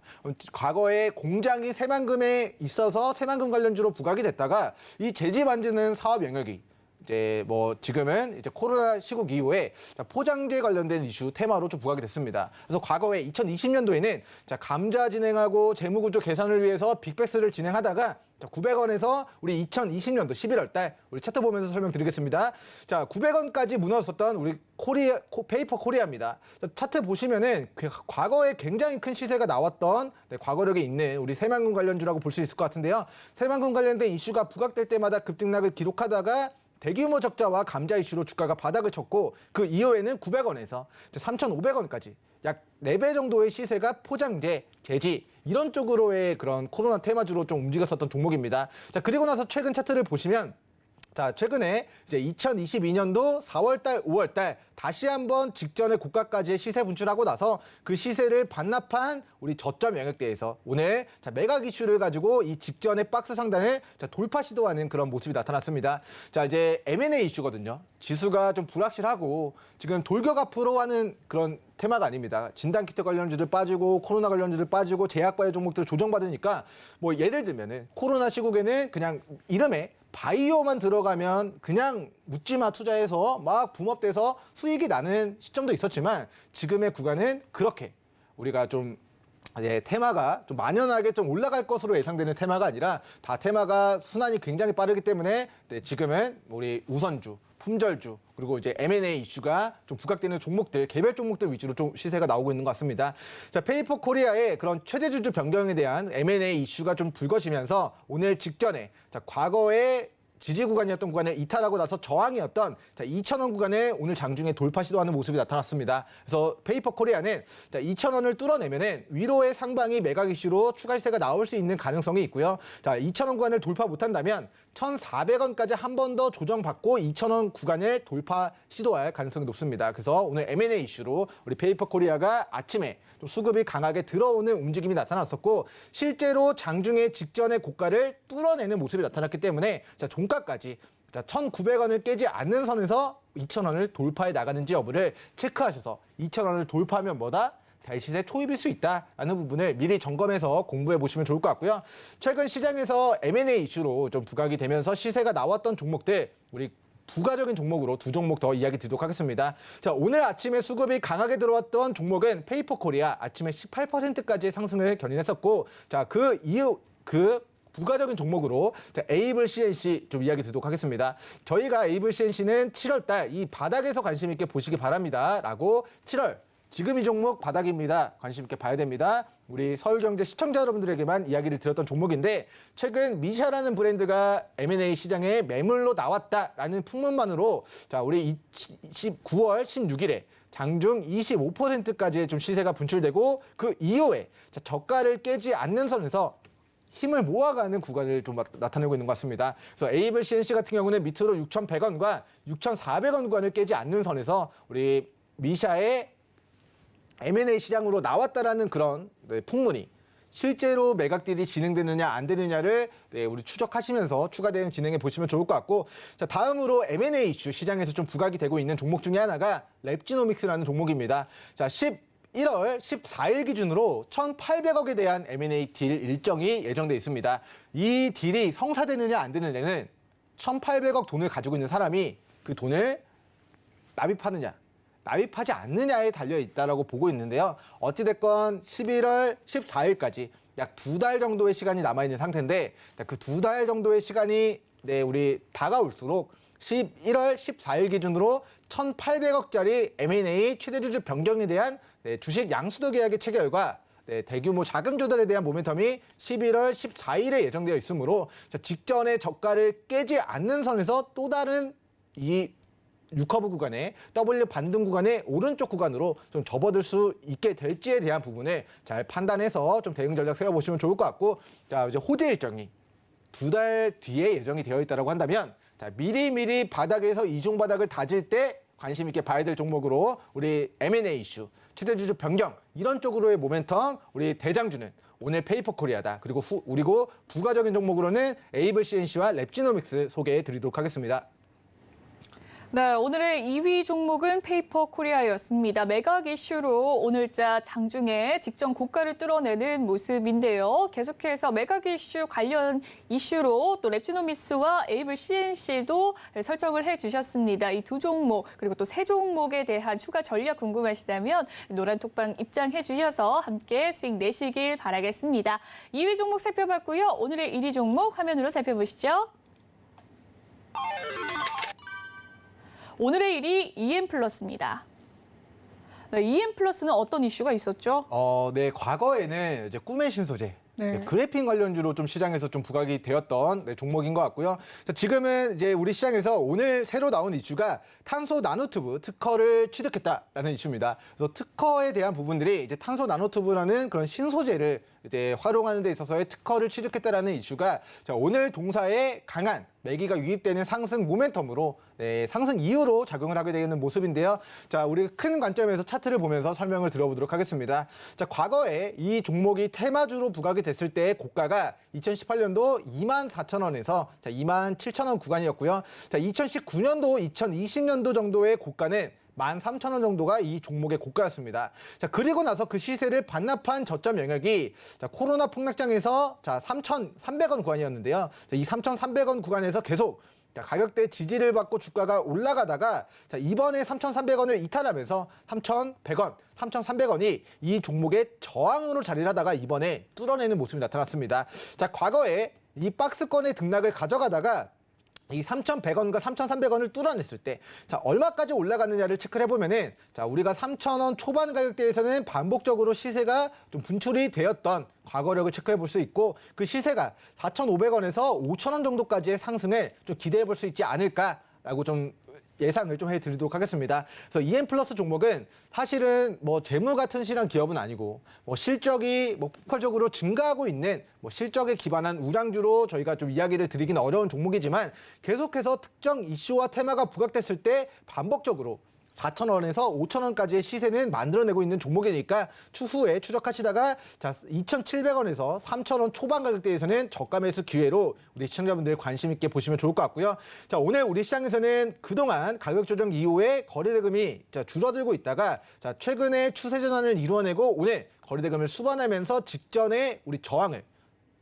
과거에 공장이 새만금에 있어서 새만금 관련주로 부각이 됐다가 이 제지 만드는 사업 영역이 이제 뭐 지금은 이제 코로나 시국 이후에 포장재 관련된 이슈 테마로 좀 부각이 됐습니다. 그래서 과거에 2020년도에는 감자 진행하고 재무구조 개선을 위해서 빅베스를 진행하다가 900원에서 우리 2020년도 11월 달 우리 차트 보면서 설명드리겠습니다. 자, 900원까지 무너졌었던 우리 페이퍼 코리아입니다. 차트 보시면은 과거에 굉장히 큰 시세가 나왔던 과거력이 있는 우리 새만금 관련주라고 볼 수 있을 것 같은데요. 새만금 관련된 이슈가 부각될 때마다 급등락을 기록하다가 대규모 적자와 감자 이슈로 주가가 바닥을 쳤고 그 이후에는 900원에서 3,500원까지 약 4배 정도의 시세가 포장재, 제지 이런 쪽으로의 그런 코로나 테마주로 좀 움직였었던 종목입니다. 자, 그리고 나서 최근 차트를 보시면 자, 최근에 이제 2022년도 4월달, 5월달 다시 한번 직전의 고가까지의 시세 분출하고 나서 그 시세를 반납한 우리 저점 영역대에서 오늘 매각 이슈를 가지고 이 직전의 박스 상단을 돌파 시도하는 그런 모습이 나타났습니다. 자, 이제 M&A 이슈거든요. 지수가 좀 불확실하고 지금 돌격 앞으로 하는 그런 테마가 아닙니다. 진단키트 관련주들 빠지고 코로나 관련주들 빠지고 제약바이오 종목들 조정받으니까 뭐 예를 들면은 코로나 시국에는 그냥 이름에 바이오만 들어가면 그냥 묻지마 투자해서 막 붐업돼서 수익이 나는 시점도 있었지만 지금의 구간은 그렇게 우리가 좀 테마가 좀 만연하게 좀 올라갈 것으로 예상되는 테마가 아니라 다 테마가 순환이 굉장히 빠르기 때문에 지금은 우리 우선주, 품절주 그리고 이제 M&A 이슈가 좀 부각되는 종목들, 개별 종목들 위주로 좀 시세가 나오고 있는 것 같습니다. 자, 페이퍼 코리아의 그런 최대주주 변경에 대한 M&A 이슈가 좀 불거지면서 오늘 직전에 과거에 지지 구간이었던 구간을 이탈하고 나서 저항이었던 2,000원 구간을 오늘 장중에 돌파 시도하는 모습이 나타났습니다. 그래서 페이퍼 코리아는 2,000원을 뚫어내면은 위로의 상방이 매각 이슈로 추가 시세가 나올 수 있는 가능성이 있고요. 자, 2,000원 구간을 돌파 못한다면 1,400원까지 한 번 더 조정받고 2,000원 구간을 돌파 시도할 가능성이 높습니다. 그래서 오늘 M&A 이슈로 우리 페이퍼 코리아가 아침에 좀 수급이 강하게 들어오는 움직임이 나타났었고 실제로 장중에 직전의 고가를 뚫어내는 모습이 나타났기 때문에 자, 종가까지 1,900원을 깨지 않는 선에서 2,000원을 돌파해 나가는지 여부를 체크하셔서 2,000원을 돌파하면 뭐다? 대시세 초입일 수 있다라는 부분을 미리 점검해서 공부해 보시면 좋을 것 같고요. 최근 시장에서 M&A 이슈로 좀 부각이 되면서 시세가 나왔던 종목들 우리 부가적인 종목으로 두 종목 더 이야기 드리도록 하겠습니다. 자, 오늘 아침에 수급이 강하게 들어왔던 종목은 페이퍼 코리아 아침에 18%까지의 상승을 견인했었고 자, 그 이후 부가적인 종목으로 에이블 CNC 좀 이야기 드리도록 하겠습니다. 저희가 에이블 CNC는 7월 달 이 바닥에서 관심 있게 보시기 바랍니다. 라고 7월 지금 이 종목 바닥입니다. 관심 있게 봐야 됩니다. 우리 서울경제 시청자 여러분들에게만 이야기를 드렸던 종목인데 최근 미샤라는 브랜드가 M&A 시장에 매물로 나왔다라는 풍문만으로 자, 우리 9월 16일에 장중 25%까지의 좀 시세가 분출되고 그 이후에 저가를 깨지 않는 선에서 힘을 모아가는 구간을 좀 나타내고 있는 것 같습니다. 그래서 에이블 CNC 같은 경우는 밑으로 6,100원과 6,400원 구간을 깨지 않는 선에서 우리 미샤의 M&A 시장으로 나왔다라는 그런 풍문이 실제로 매각딜이 진행되느냐 안 되느냐를 우리 추적하시면서 추가 대응 진행해 보시면 좋을 것 같고 자, 다음으로 M&A 이슈 시장에서 좀 부각이 되고 있는 종목 중에 하나가 랩지노믹스라는 종목입니다. 자, 11월 14일 기준으로 1,800억에 대한 M&A 딜 일정이 예정돼 있습니다. 이 딜이 성사되느냐 안 되느냐는 1,800억 돈을 가지고 있는 사람이 그 돈을 납입하느냐 납입하지 않느냐에 달려있다라고 보고 있는데요. 어찌됐건 11월 14일까지 약 2달 정도의 시간이 남아있는 상태인데 그 2달 정도의 시간이 우리 다가올수록 11월 14일 기준으로 1,800억짜리 M&A 최대 주주 변경에 대한 주식 양수도 계약의 체결과 대규모 자금 조달에 대한 모멘텀이 11월 14일에 예정되어 있으므로 직전에 저가를 깨지 않는 선에서 또 다른 이 6커브 구간에 W 반등 구간의 오른쪽 구간으로 좀 접어들 수 있게 될지에 대한 부분을 잘 판단해서 좀 대응 전략 세워보시면 좋을 것 같고, 자, 이제 호재 일정이 2달 뒤에 예정이 되어 있다고 한다면, 자, 미리 바닥에서 이중 바닥을 다질 때 관심 있게 봐야 될 종목으로 우리 M&A 이슈, 최대 주주 변경 이런 쪽으로의 모멘텀, 우리 대장주는 오늘 페이퍼 코리아다. 그리고 부가적인 종목으로는 에이블 CNC와 랩지노믹스 소개해 드리도록 하겠습니다. 네, 오늘의 2위 종목은 페이퍼 코리아였습니다. 매각 이슈로 오늘자 장중에 직전 고가를 뚫어내는 모습인데요. 계속해서 매각 이슈 관련 이슈로 또 랩지노미스와 에이블 CNC도 설정을 해주셨습니다. 이 두 종목 그리고 또 세 종목에 대한 추가 전략 궁금하시다면 노란톡방 입장해 주셔서 함께 수익 내시길 바라겠습니다. 2위 종목 살펴봤고요. 오늘의 1위 종목 화면으로 살펴보시죠. 오늘의 1위 EM플러스입니다. 네, EM플러스는 어떤 이슈가 있었죠? 네, 과거에는 이제 꿈의 신소재, 그래핀 관련주로 좀 시장에서 좀 부각이 되었던 종목인 것 같고요. 지금은 이제 우리 시장에서 오늘 새로 나온 이슈가 탄소 나노튜브 특허를 취득했다라는 이슈입니다. 그래서 특허에 대한 부분들이 이제 탄소 나노튜브라는 그런 신소재를 이제 활용하는 데 있어서의 특허를 취득했다라는 이슈가 오늘 동사에 강한 매기가 유입되는 상승 모멘텀으로 상승 이유로 작용을 하게 되는 모습인데요. 자, 우리 큰 관점에서 차트를 보면서 설명을 들어보도록 하겠습니다. 자, 과거에 이 종목이 테마주로 부각이 됐을 때의 고가가 2018년도 24,000원에서 27,000원 구간이었고요. 자, 2019년도, 2020년도 정도의 고가는 13,000원 정도가 이 종목의 고가였습니다. 자, 그리고 나서 그 시세를 반납한 저점 영역이 코로나 폭락장에서 3,300원 구간이었는데요. 이 3,300원 구간에서 계속 가격대 지지를 받고 주가가 올라가다가 이번에 3,300원을 이탈하면서 3,100원, 3,300원이 이 종목의 저항으로 자리를 하다가 이번에 뚫어내는 모습이 나타났습니다. 자, 과거에 이 박스권의 등락을 가져가다가 이 3,100원과 3,300원을 뚫어냈을 때, 자, 얼마까지 올라갔느냐를 체크를 해보면은, 자, 우리가 3,000원 초반 가격대에서는 반복적으로 시세가 좀 분출이 되었던 과거력을 체크해 볼 수 있고, 그 시세가 4,500원에서 5,000원 정도까지의 상승을 좀 기대해 볼 수 있지 않을까라고 좀 예상을 좀 해드리도록 하겠습니다. 그래서 EM플러스 종목은 사실은 뭐 재무 같은 실한 기업은 아니고 뭐 실적이 뭐 폭발적으로 증가하고 있는 뭐 실적에 기반한 우량주로 저희가 좀 이야기를 드리기는 어려운 종목이지만 계속해서 특정 이슈와 테마가 부각됐을 때 반복적으로 4,000원에서 5,000원까지의 시세는 만들어내고 있는 종목이니까 추후에 추적하시다가 2,700원에서 3,000원 초반 가격대에서는 저가 매수 기회로 우리 시청자분들 관심 있게 보시면 좋을 것 같고요. 자, 오늘 우리 시장에서는 그동안 가격 조정 이후에 거래대금이 줄어들고 있다가 최근에 추세 전환을 이루어내고 오늘 거래대금을 수반하면서 직전에 우리 저항을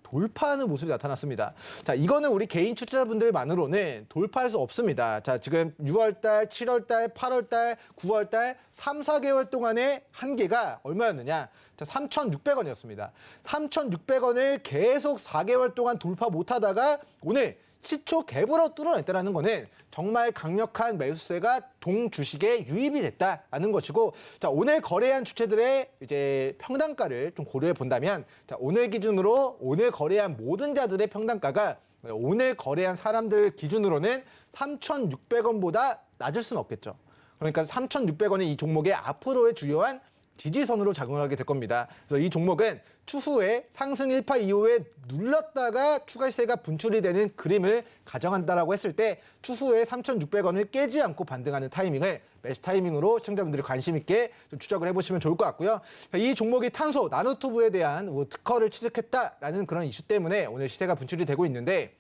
돌파하는 모습이 나타났습니다. 자, 이거는 우리 개인 투자자분들만으로는 돌파할 수 없습니다. 자, 지금 6월달, 7월달, 8월달, 9월달 3, 4개월 동안의 한계가 얼마였느냐? 자, 3,600원이었습니다. 3,600원을 계속 4개월 동안 돌파 못하다가 오늘 시초 갭으로 뚫어냈다는 거는 정말 강력한 매수세가 동주식에 유입이 됐다는 것이고, 자, 오늘 거래한 주체들의 이제 평단가를 좀 고려해 본다면, 자, 오늘 기준으로 오늘 거래한 모든 자들의 평단가가 오늘 거래한 사람들 기준으로는 3,600원보다 낮을 수는 없겠죠. 그러니까 3,600원이 이 종목의 앞으로의 주요한 지지선으로 작용하게 될 겁니다. 그래서 이 종목은 추후에 상승 일파 이후에 눌렀다가 추가 시세가 분출이 되는 그림을 가정한다라고 했을 때 추후에 3,600원을 깨지 않고 반등하는 타이밍을 매수 타이밍으로 시청자분들이 관심 있게 좀 추적을 해보시면 좋을 것 같고요. 이 종목이 탄소 나노튜브에 대한 특허를 취득했다라는 그런 이슈 때문에 오늘 시세가 분출이 되고 있는데,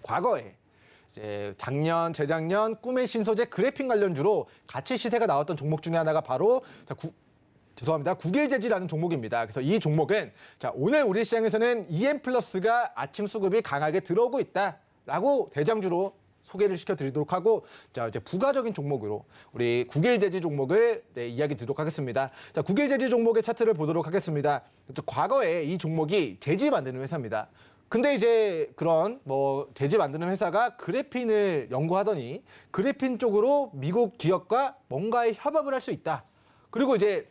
과거에 이제 작년, 재작년 꿈의 신소재 그래핀 관련주로 같이 시세가 나왔던 종목 중에 하나가 바로 국일재지라는 종목입니다. 그래서 이 종목은 오늘 우리 시장에서는 EM플러스가 아침 수급이 강하게 들어오고 있다라고 대장주로 소개를 시켜드리도록 하고, 자, 이제 부가적인 종목으로 우리 국일재지 종목을 이야기 드리도록 하겠습니다. 자, 국일재지 종목의 차트를 보도록 하겠습니다. 과거에 이 종목이 재지 만드는 회사입니다. 근데 이제 그런 뭐 재질 만드는 회사가 그래핀을 연구하더니 그래핀 쪽으로 미국 기업과 뭔가의 협업을 할 수 있다. 그리고 이제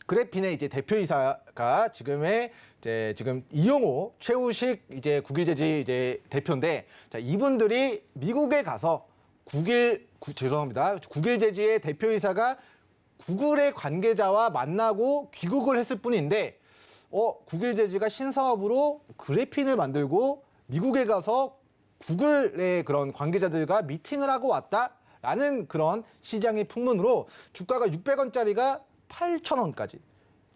그래핀의 이제 대표이사가 지금 이용호 최우식 이제 국일재지 이제 대표인데, 자, 이분들이 미국에 가서 국일재지의 대표이사가 구글의 관계자와 만나고 귀국을 했을 뿐인데, 국일재지가 신사업으로 그래핀을 만들고 미국에 가서 구글의 그런 관계자들과 미팅을 하고 왔다라는 그런 시장의 풍문으로 주가가 600원짜리가 8,000원까지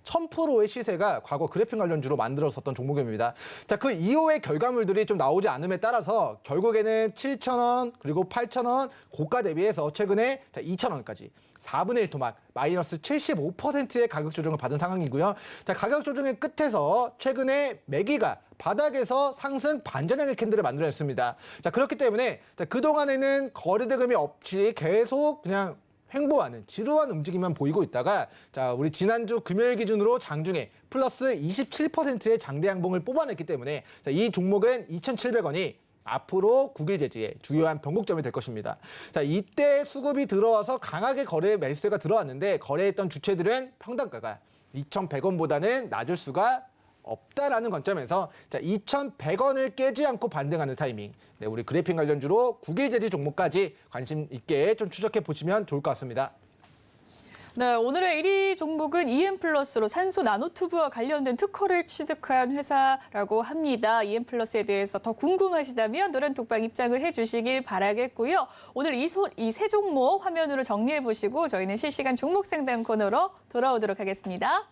1000%의 시세가 과거 그래핀 관련주로 만들었었던 종목입니다. 자, 그 이후의 결과물들이 좀 나오지 않음에 따라서 결국에는 7,000원 그리고 8,000원 고가 대비해서 최근에 2,000원까지 4분의 1 토막 마이너스 75%의 가격 조정을 받은 상황이고요. 자, 가격 조정의 끝에서 최근에 매기가 바닥에서 상승 반전형의 캔들을 만들어냈습니다. 자, 그렇기 때문에 그동안에는 거래대금이 없이 계속 그냥 횡보하는 지루한 움직임만 보이고 있다가, 자, 우리 지난주 금요일 기준으로 장중에 플러스 27%의 장대 양봉을 뽑아냈기 때문에, 자, 이 종목은 2,700원이 앞으로 국일재지의 주요한 변곡점이 될 것입니다. 자, 이때 수급이 들어와서 강하게 거래 매수세가 들어왔는데 거래했던 주체들은 평단가가 2,100원보다는 낮을 수가 없다라는 관점에서, 자, 2,100원을 깨지 않고 반등하는 타이밍. 네, 우리 그래핀 관련주로 국일재지 종목까지 관심 있게 좀 추적해 보시면 좋을 것 같습니다. 네, 오늘의 1위 종목은 EM플러스로 산소 나노튜브와 관련된 특허를 취득한 회사라고 합니다. EM플러스에 대해서 더 궁금하시다면 노란톡방 입장을 해주시길 바라겠고요. 오늘 이 세 종목 화면으로 정리해 보시고 저희는 실시간 종목 상담 코너로 돌아오도록 하겠습니다.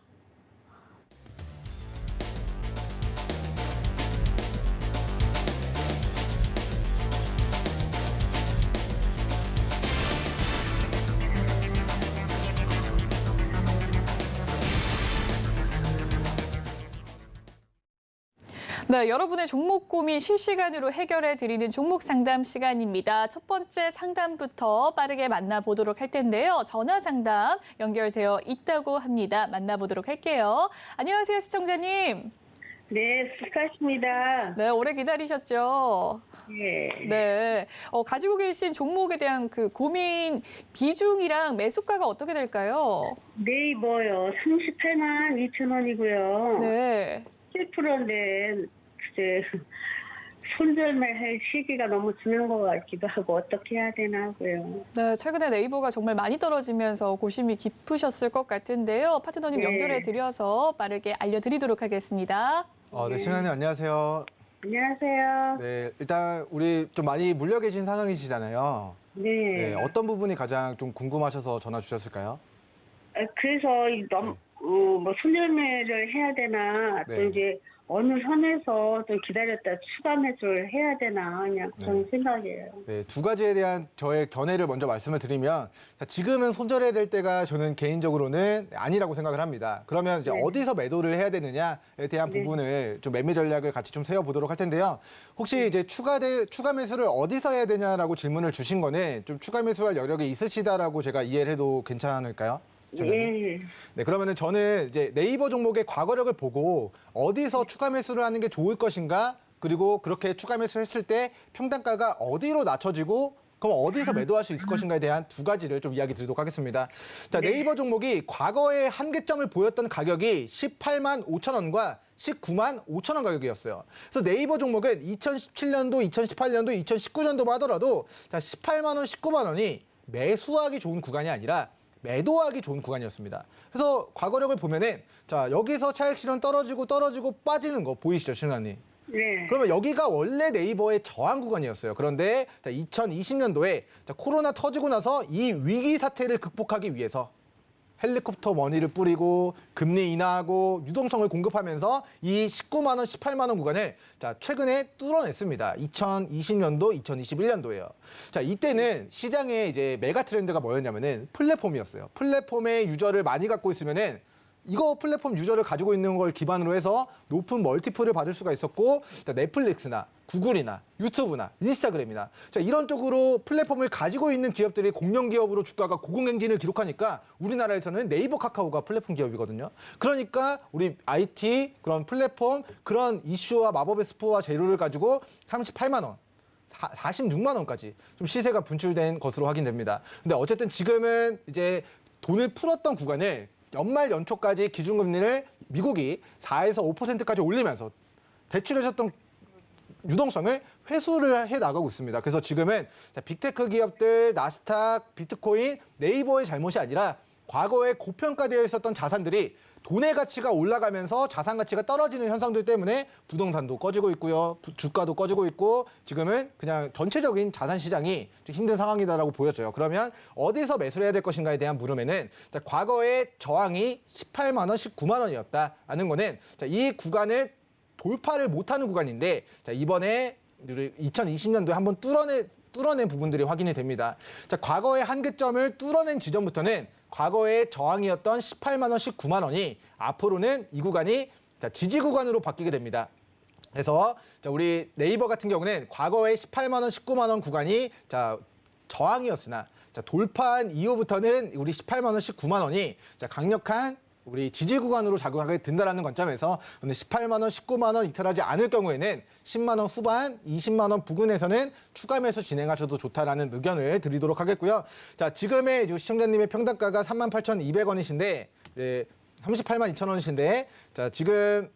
네, 여러분의 종목 고민 실시간으로 해결해 드리는 종목 상담 시간입니다. 첫 번째 상담부터 빠르게 만나보도록 할 텐데요. 전화 상담 연결되어 있다고 합니다. 만나보도록 할게요. 안녕하세요, 시청자님. 네, 수고하십니다. 네, 오래 기다리셨죠? 네. 네, 가지고 계신 종목에 대한 그 고민 비중이랑 매수가가 어떻게 될까요? 네이버요. 38만 2천 원이고요. 네. 7%인데 이제 손절매 할 시기가 너무 지난 것 같기도 하고 어떻게 해야 되나 하고요. 네, 최근에 네이버가 정말 많이 떨어지면서 고심이 깊으셨을 것 같은데요. 파트너님 네. 연결해 드려서 빠르게 알려드리도록 하겠습니다. 네, 신현님 안녕하세요. 안녕하세요. 네, 일단 우리 좀 많이 물려 계신 상황이시잖아요. 네. 네, 어떤 부분이 가장 좀 궁금하셔서 전화 주셨을까요? 그래서 너무 뭐 손절매를 해야 되나 또 네. 이제 어느 선에서 좀 기다렸다 추가 매수를 해야 되나 그냥 그런 생각이에요. 네, 두 가지에 대한 저의 견해를 먼저 말씀을 드리면, 자, 지금은 손절해야 될 때가 저는 개인적으로는 아니라고 생각을 합니다. 그러면 이제 네. 어디서 매도를 해야 되느냐에 대한 네. 부분을 좀 매매 전략을 같이 좀 세워보도록 할 텐데요. 혹시 이제 추가 매수를 어디서 해야 되냐라고 질문을 주신 거는 좀 추가 매수할 여력이 있으시다라고 제가 이해를 해도 괜찮을까요? 예. 네, 그러면은 저는 이제 네이버 종목의 과거력을 보고 어디서 추가 매수를 하는 게 좋을 것인가, 그리고 그렇게 추가 매수했을 때 평단가가 어디로 낮춰지고 그럼 어디서 매도할 수 있을 것인가에 대한 두 가지를 좀 이야기 드리도록 하겠습니다. 자, 네이버 종목이 과거의 한계점을 보였던 가격이 18만 5천 원과 19만 5천 원 가격이었어요. 그래서 네이버 종목은 2017년도, 2018년도, 2019년도만 하더라도 자, 18만 원, 19만 원이 매수하기 좋은 구간이 아니라 매도하기 좋은 구간이었습니다. 그래서 과거력을 보면은 자, 여기서 차익 실현 떨어지고 빠지는 거 보이시죠, 신현님? 네. 그러면 여기가 원래 네이버의 저항 구간이었어요. 그런데 2020년도에 코로나 터지고 나서 이 위기 사태를 극복하기 위해서 헬리콥터 머니를 뿌리고 금리 인하하고 유동성을 공급하면서 이 19만 원, 18만 원 구간을 자, 최근에 뚫어냈습니다. 2020년도, 2021년도예요. 자, 이때는 시장의 이제 메가 트렌드가 뭐였냐면은 플랫폼이었어요. 플랫폼의 유저를 많이 갖고 있으면은 이거 플랫폼 유저를 가지고 있는 걸 기반으로 해서 높은 멀티플을 받을 수가 있었고, 넷플릭스나 구글이나 유튜브나 인스타그램이나 자, 이런 쪽으로 플랫폼을 가지고 있는 기업들이 공룡 기업으로 주가가 고공행진을 기록하니까 우리나라에서는 네이버 카카오가 플랫폼 기업이거든요. 그러니까 우리 IT 그런 플랫폼 그런 이슈와 마법의 스프와 재료를 가지고 38만 원 46만 원까지 좀 시세가 분출된 것으로 확인됩니다. 근데 어쨌든 지금은 이제 돈을 풀었던 구간을 연말 연초까지 기준금리를 미국이 4에서 5%까지 올리면서 대출하셨던 유동성을 회수를 해 나가고 있습니다. 그래서 지금은 빅테크 기업들, 나스닥, 비트코인, 네이버의 잘못이 아니라 과거에 고평가되어 있었던 자산들이 돈의 가치가 올라가면서 자산 가치가 떨어지는 현상들 때문에 부동산도 꺼지고 있고요. 주가도 꺼지고 있고 지금은 그냥 전체적인 자산 시장이 좀 힘든 상황이다라고 보여져요. 그러면 어디서 매수를 해야 될 것인가에 대한 물음에는 과거의 저항이 18만 원, 19만 원이었다라는 거는 이 구간을 돌파를 못하는 구간인데 이번에 2020년도에 한번 뚫어낸 부분들이 확인이 됩니다. 과거의 한계점을 뚫어낸 지점부터는 과거의 저항이었던 18만 원, 19만 원이 앞으로는 이 구간이 지지 구간으로 바뀌게 됩니다. 그래서 우리 네이버 같은 경우는 과거의 18만 원, 19만 원 구간이 저항이었으나 돌파한 이후부터는 우리 18만 원, 19만 원이 강력한 우리 지지 구간으로 작용하게 된다는 관점에서 18만 원, 19만 원 이탈하지 않을 경우에는 10만 원 후반, 20만 원 부근에서는 추가 매수 진행하셔도 좋다라는 의견을 드리도록 하겠고요. 자, 지금의 시청자님의 평단가가 38,200원이신데 38만 2천 원이신데 자, 지금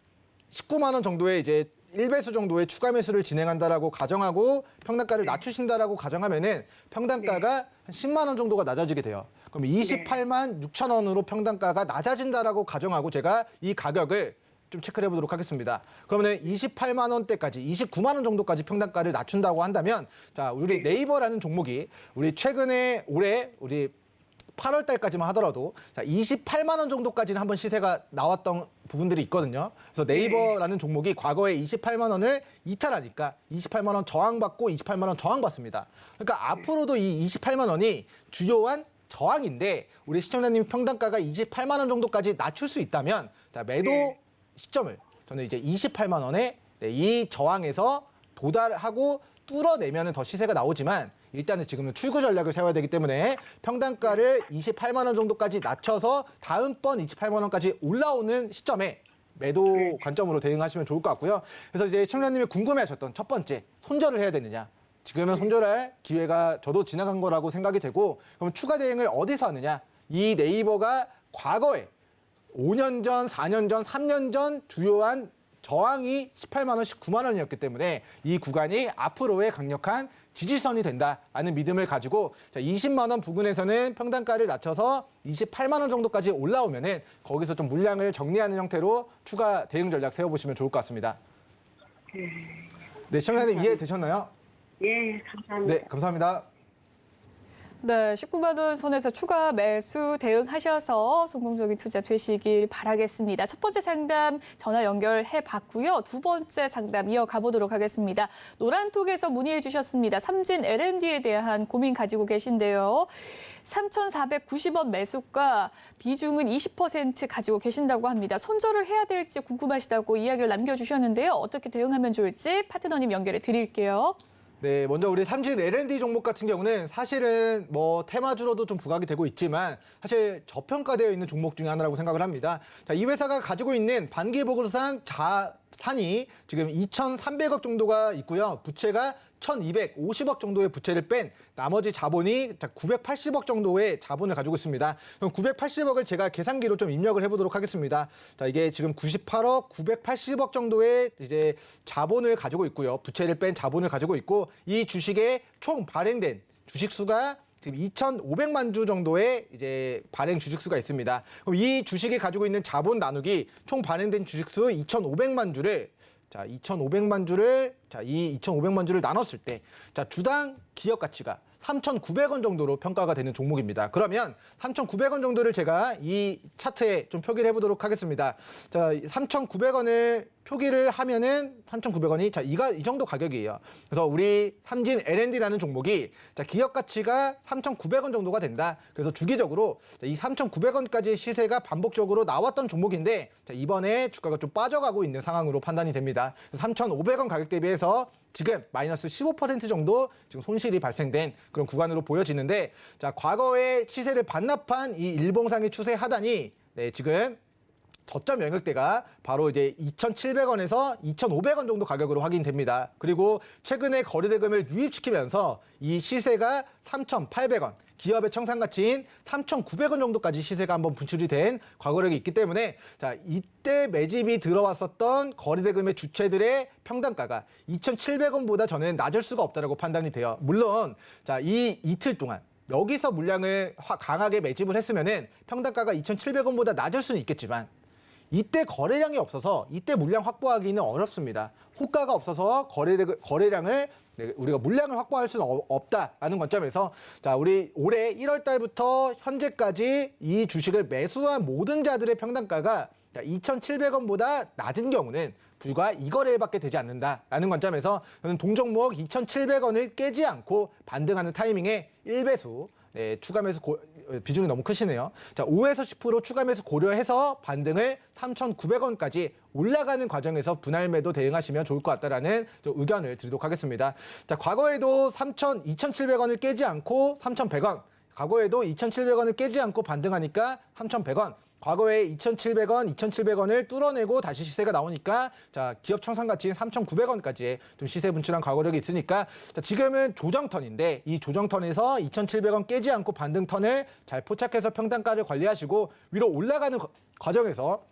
19만 원 정도의 이제 1배수 정도의 추가 매수를 진행한다라고 가정하고 평단가를 낮추신다라고 가정하면은 평단가가 한 10만 원 정도가 낮아지게 돼요. 그럼 28만 6천 원으로 평단가가 낮아진다라고 가정하고 제가 이 가격을 좀 체크를 해보도록 하겠습니다. 그러면 28만 원대까지, 29만 원 정도까지 평단가를 낮춘다고 한다면, 자, 우리 네이버라는 종목이 우리 최근에 올해 우리 8월 달까지만 하더라도 자, 28만 원 정도까지는 한번 시세가 나왔던 부분들이 있거든요. 그래서 네이버라는 종목이 과거에 28만 원을 이탈하니까 28만 원 저항받고 28만 원 저항받습니다. 그러니까 앞으로도 이 28만 원이 주요한 저항인데 우리 시청자님 평단가가 28만 원 정도까지 낮출 수 있다면 자, 매도 시점을 저는 이제 28만 원에 이 저항에서 도달하고 뚫어내면 더 시세가 나오지만 일단은 지금은 출구 전략을 세워야 되기 때문에 평단가를 28만 원 정도까지 낮춰서 다음번 28만 원까지 올라오는 시점에 매도 관점으로 대응하시면 좋을 것 같고요. 그래서 이제 시청자님이 궁금해하셨던 첫 번째, 손절을 해야 되느냐. 지금은 손절할 기회가 저도 지나간 거라고 생각이 되고 그럼 추가 대응을 어디서 하느냐. 이 네이버가 과거에 5년 전, 4년 전, 3년 전 주요한 저항이 18만 원, 19만 원이었기 때문에 이 구간이 앞으로의 강력한 지지선이 된다라는 믿음을 가지고 자, 20만 원 부근에서는 평단가를 낮춰서 28만 원 정도까지 올라오면은 거기서 좀 물량을 정리하는 형태로 추가 대응 전략 세워보시면 좋을 것 같습니다. 네, 시청자님 이해되셨나요? 예, 감사합니다. 네, 감사합니다. 네, 19만 원 선에서 추가 매수 대응하셔서 성공적인 투자 되시길 바라겠습니다. 첫 번째 상담 전화 연결해 봤고요. 두 번째 상담 이어가 보도록 하겠습니다. 노란톡에서 문의해 주셨습니다. 삼진 L&D에 대한 고민 가지고 계신데요. 3,490원 매수가 비중은 20% 가지고 계신다고 합니다. 손절을 해야 될지 궁금하시다고 이야기를 남겨주셨는데요. 어떻게 대응하면 좋을지 파트너님 연결해 드릴게요. 네, 먼저 우리 삼진 L&D 종목 같은 경우는 사실은 뭐 테마주로도 좀 부각이 되고 있지만 사실 저평가되어 있는 종목 중에 하나라고 생각을 합니다. 자, 이 회사가 가지고 있는 반기보고상 자산이 지금 2,300억 정도가 있고요. 부채가 1,250억 정도의 부채를 뺀 나머지 자본이 980억 정도의 자본을 가지고 있습니다. 그럼 980억을 제가 계산기로 좀 입력을 해보도록 하겠습니다. 자, 이게 지금 98억, 980억 정도의 이제 자본을 가지고 있고요. 부채를 뺀 자본을 가지고 있고 이 주식에 총 발행된 주식 수가 지금 2,500만 주 정도의 이제 발행 주식수가 있습니다. 그럼 이 주식이 가지고 있는 자본 나누기 총 발행된 주식수 2,500만 주를 자, 2,500만 주를 이 2,500만 주를 나눴을 때 자, 주당 기업 가치가 3,900원 정도로 평가가 되는 종목입니다. 그러면 3,900원 정도를 제가 이 차트에 좀 표기를 해보도록 하겠습니다. 자, 3,900원을 표기를 하면은 3,900원이 자, 이 정도 가격이에요. 그래서 우리 삼진 L&D라는 종목이 자, 기업 가치가 3,900원 정도가 된다. 그래서 주기적으로 이 3,900원까지의 시세가 반복적으로 나왔던 종목인데 자, 이번에 주가가 좀 빠져가고 있는 상황으로 판단이 됩니다. 3,500원 가격 대비해서 지금 마이너스 15% 정도 지금 손실이 발생된 그런 구간으로 보여지는데 자, 과거의 시세를 반납한 이 일봉상의 추세 하단이 네, 지금 저점 영역대가 바로 이제 2,700원에서 2,500원 정도 가격으로 확인됩니다. 그리고 최근에 거래대금을 유입시키면서 이 시세가 3,800원, 기업의 청산가치인 3,900원 정도까지 시세가 한번 분출이 된 과거력이 있기 때문에 자, 이때 매집이 들어왔었던 거래대금의 주체들의 평단가가 2,700원보다 저는 낮을 수가 없다고 판단이 돼요. 물론 자, 이 이틀 동안 여기서 물량을 강하게 매집을 했으면은 평단가가 2,700원보다 낮을 수는 있겠지만 이때 거래량이 없어서 이때 물량 확보하기는 어렵습니다. 호가가 없어서 거래량을 우리가 물량을 확보할 수는 없다라는 관점에서 자, 우리 올해 1월 달부터 현재까지 이 주식을 매수한 모든 자들의 평단가가 2,700원보다 낮은 경우는 불과 2거래일밖에 되지 않는다라는 관점에서 저는 동종목 2,700원을 깨지 않고 반등하는 타이밍에 1배수 네, 추가 매수 비중이 너무 크시네요. 자, 5에서 10% 추가 매수 고려해서 반등을 3,900원까지 올라가는 과정에서 분할 매도 대응하시면 좋을 것 같다라는 의견을 드리도록 하겠습니다. 자, 과거에도 2,700원을 깨지 않고 3,100원, 과거에도 2,700원을 깨지 않고 반등하니까 3,100원. 과거에 2,700원을 뚫어내고 다시 시세가 나오니까 자, 기업 청산가치인 3,900원까지의 좀 시세 분출한 과거력이 있으니까 자, 지금은 조정턴인데 이 조정턴에서 2,700원 깨지 않고 반등 턴을 잘 포착해서 평단가를 관리하시고 위로 올라가는 과정에서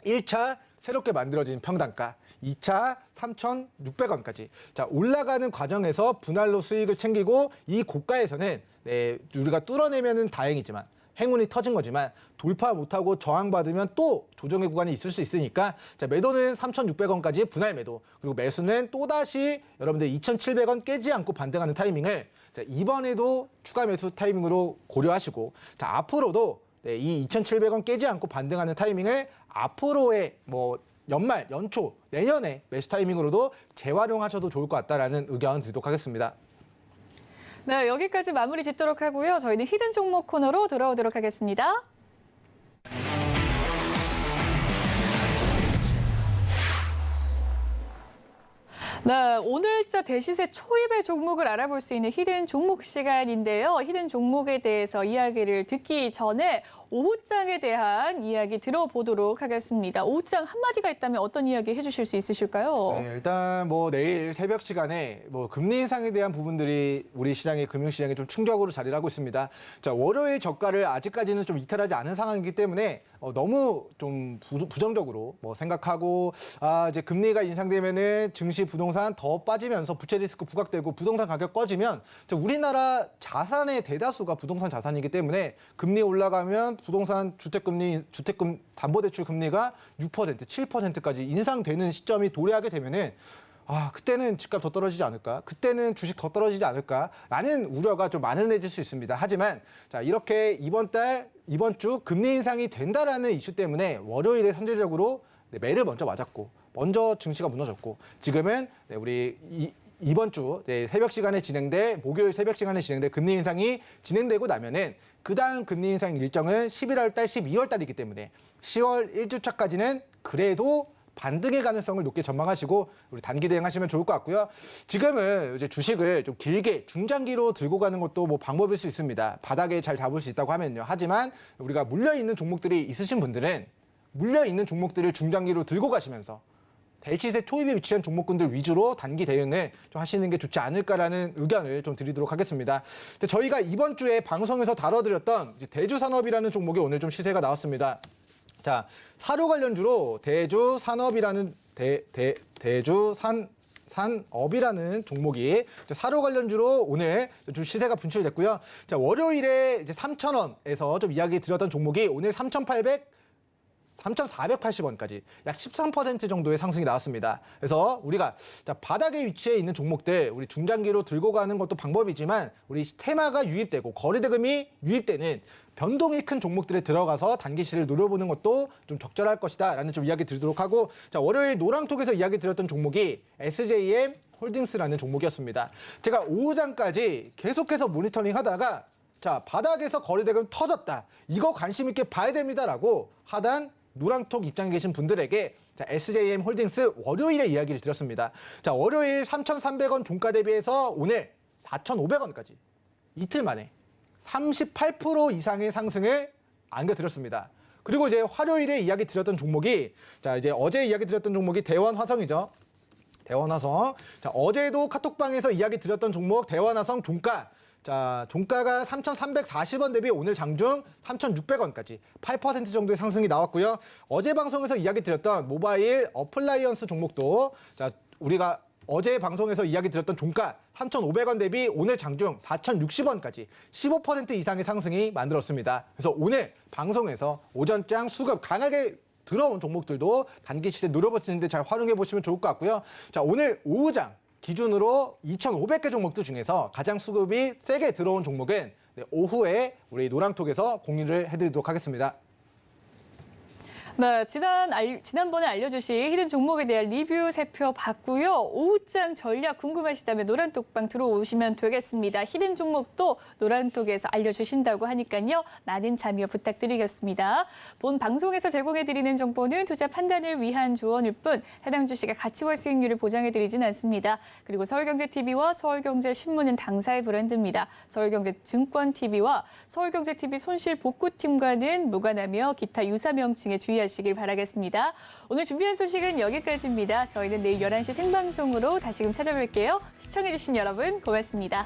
1차 새롭게 만들어진 평단가, 2차 3,600원까지 자, 올라가는 과정에서 분할로 수익을 챙기고 이 고가에서는 네, 우리가 뚫어내면은 다행이지만 행운이 터진 거지만 돌파 못하고 저항받으면 또 조정의 구간이 있을 수 있으니까 자, 매도는 3,600원까지 분할 매도 그리고 매수는 또다시 여러분들 2,700원 깨지 않고 반등하는 타이밍을 자, 이번에도 추가 매수 타이밍으로 고려하시고 자, 앞으로도 네, 이 2,700원 깨지 않고 반등하는 타이밍을 앞으로의 뭐 연말, 연초, 내년에 매수 타이밍으로도 재활용하셔도 좋을 것 같다라는 의견 드리도록 하겠습니다. 네, 여기까지 마무리 짓도록 하고요. 저희는 히든 종목 코너로 돌아오도록 하겠습니다. 네, 오늘자 대시세 초입의 종목을 알아볼 수 있는 히든 종목 시간인데요. 히든 종목에 대해서 이야기를 듣기 전에 오후장에 대한 이야기 들어보도록 하겠습니다. 오후장 한마디가 있다면 어떤 이야기 해주실 수 있으실까요? 네, 일단 뭐 내일 새벽 시간에 뭐 금리 인상에 대한 부분들이 우리 시장의 금융시장에 좀 충격으로 자리를 하고 있습니다. 자, 월요일 저가를 아직까지는 좀 이탈하지 않은 상황이기 때문에 너무 좀 부정적으로 뭐 생각하고 이제 금리가 인상되면은 증시 부동산 더 빠지면서 부채 리스크 부각되고 부동산 가격 꺼지면 우리나라 자산의 대다수가 부동산 자산이기 때문에 금리 올라가면 부동산 주택금 담보대출 금리가 6%, 7%까지 인상되는 시점이 도래하게 되면은 그때는 집값 더 떨어지지 않을까? 그때는 주식 더 떨어지지 않을까?라는 우려가 좀 만연해질 수 있습니다. 하지만 자, 이렇게 이번 주 금리 인상이 된다라는 이슈 때문에 월요일에 선제적으로 매를 먼저 맞았고 먼저 증시가 무너졌고 지금은 우리 이번 주 새벽 시간에 목요일 새벽 시간에 진행될 금리 인상이 진행되고 나면은 그 다음 금리 인상 일정은 11월 달, 12월 달이기 때문에 10월 1주차까지는 그래도 반등의 가능성을 높게 전망하시고 우리 단기 대응하시면 좋을 것 같고요. 지금은 이제 주식을 좀 길게 중장기로 들고 가는 것도 뭐 방법일 수 있습니다. 바닥에 잘 잡을 수 있다고 하면요. 하지만 우리가 물려있는 종목들이 있으신 분들은 물려있는 종목들을 중장기로 들고 가시면서 대시세 초입에 위치한 종목군들 위주로 단기 대응을 좀 하시는 게 좋지 않을까라는 의견을 좀 드리도록 하겠습니다. 저희가 이번 주에 방송에서 다뤄드렸던 대주산업이라는 종목이 오늘 좀 시세가 나왔습니다. 자, 사료 관련주로 대주산업이라는 대주산업이라는 종목이 사료 관련주로 오늘 좀 시세가 분출됐고요. 자, 월요일에 이제 3,000원에서 좀 이야기 드렸던 종목이 오늘 3,800 3,480원까지 약 13% 정도의 상승이 나왔습니다. 그래서 우리가 바닥에 위치해 있는 종목들 우리 중장기로 들고 가는 것도 방법이지만 우리 테마가 유입되고 거래대금이 유입되는 변동이 큰 종목들에 들어가서 단기 시세를 노려보는 것도 좀 적절할 것이다라는 좀 이야기 드리도록 하고, 자, 월요일 노랑톡에서 이야기 드렸던 종목이 SJM 홀딩스라는 종목이었습니다. 제가 오후장까지 계속해서 모니터링 하다가 자, 바닥에서 거래대금 터졌다. 이거 관심 있게 봐야 됩니다라고 하단 노랑톡 입장에 계신 분들에게 자, SJM 홀딩스 월요일에 이야기를 드렸습니다. 자, 월요일 3,300원 종가 대비해서 오늘 4,500원까지 이틀 만에 38% 이상의 상승을 안겨드렸습니다. 그리고 이제 화요일에 이야기 드렸던 종목이 자, 이제 어제 이야기 드렸던 종목이 대원화성이죠. 대원화성. 자, 어제도 카톡방에서 이야기 드렸던 종목 대원화성 종가. 자, 종가가 3,340원 대비 오늘 장중 3,600원까지 8% 정도의 상승이 나왔고요. 어제 방송에서 이야기 드렸던 모바일 어플라이언스 종목도 자, 우리가 어제 방송에서 이야기 드렸던 종가 3,500원 대비 오늘 장중 4,060원까지 15% 이상의 상승이 만들었습니다. 그래서 오늘 방송에서 오전장 수급 강하게 들어온 종목들도 단기 시세 누려보시는데 잘 활용해 보시면 좋을 것 같고요. 자, 오늘 오후장 기준으로 2,500개 종목들 중에서 가장 수급이 세게 들어온 종목은 오후에 우리 노랑톡에서 공유를 해드리도록 하겠습니다. 네, 지난번에 알려주신 히든 종목에 대한 리뷰 살펴봤고요. 오후장 전략 궁금하시다면 노란톡방 들어오시면 되겠습니다. 히든 종목도 노란톡에서 알려주신다고 하니까요. 많은 참여 부탁드리겠습니다. 본 방송에서 제공해드리는 정보는 투자 판단을 위한 조언일 뿐 해당 주식의 가치와 수익률을 보장해드리진 않습니다. 그리고 서울경제TV와 서울경제신문은 당사의 브랜드입니다. 서울경제증권TV와 서울경제TV 손실복구팀과는 무관하며 기타 유사 명칭에 주의하시길 바라겠습니다. 오늘 준비한 소식은 여기까지입니다. 저희는 내일 11시 생방송으로 다시금 찾아뵐게요. 시청해주신 여러분 고맙습니다.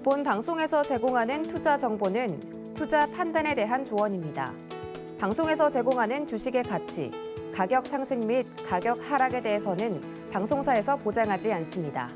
본 방송에서 제공하는 투자 정보는 투자 판단에 대한 조언입니다. 방송에서 제공하는 주식의 가치, 가격 상승 및 가격 하락에 대해서는 방송사에서 보장하지 않습니다.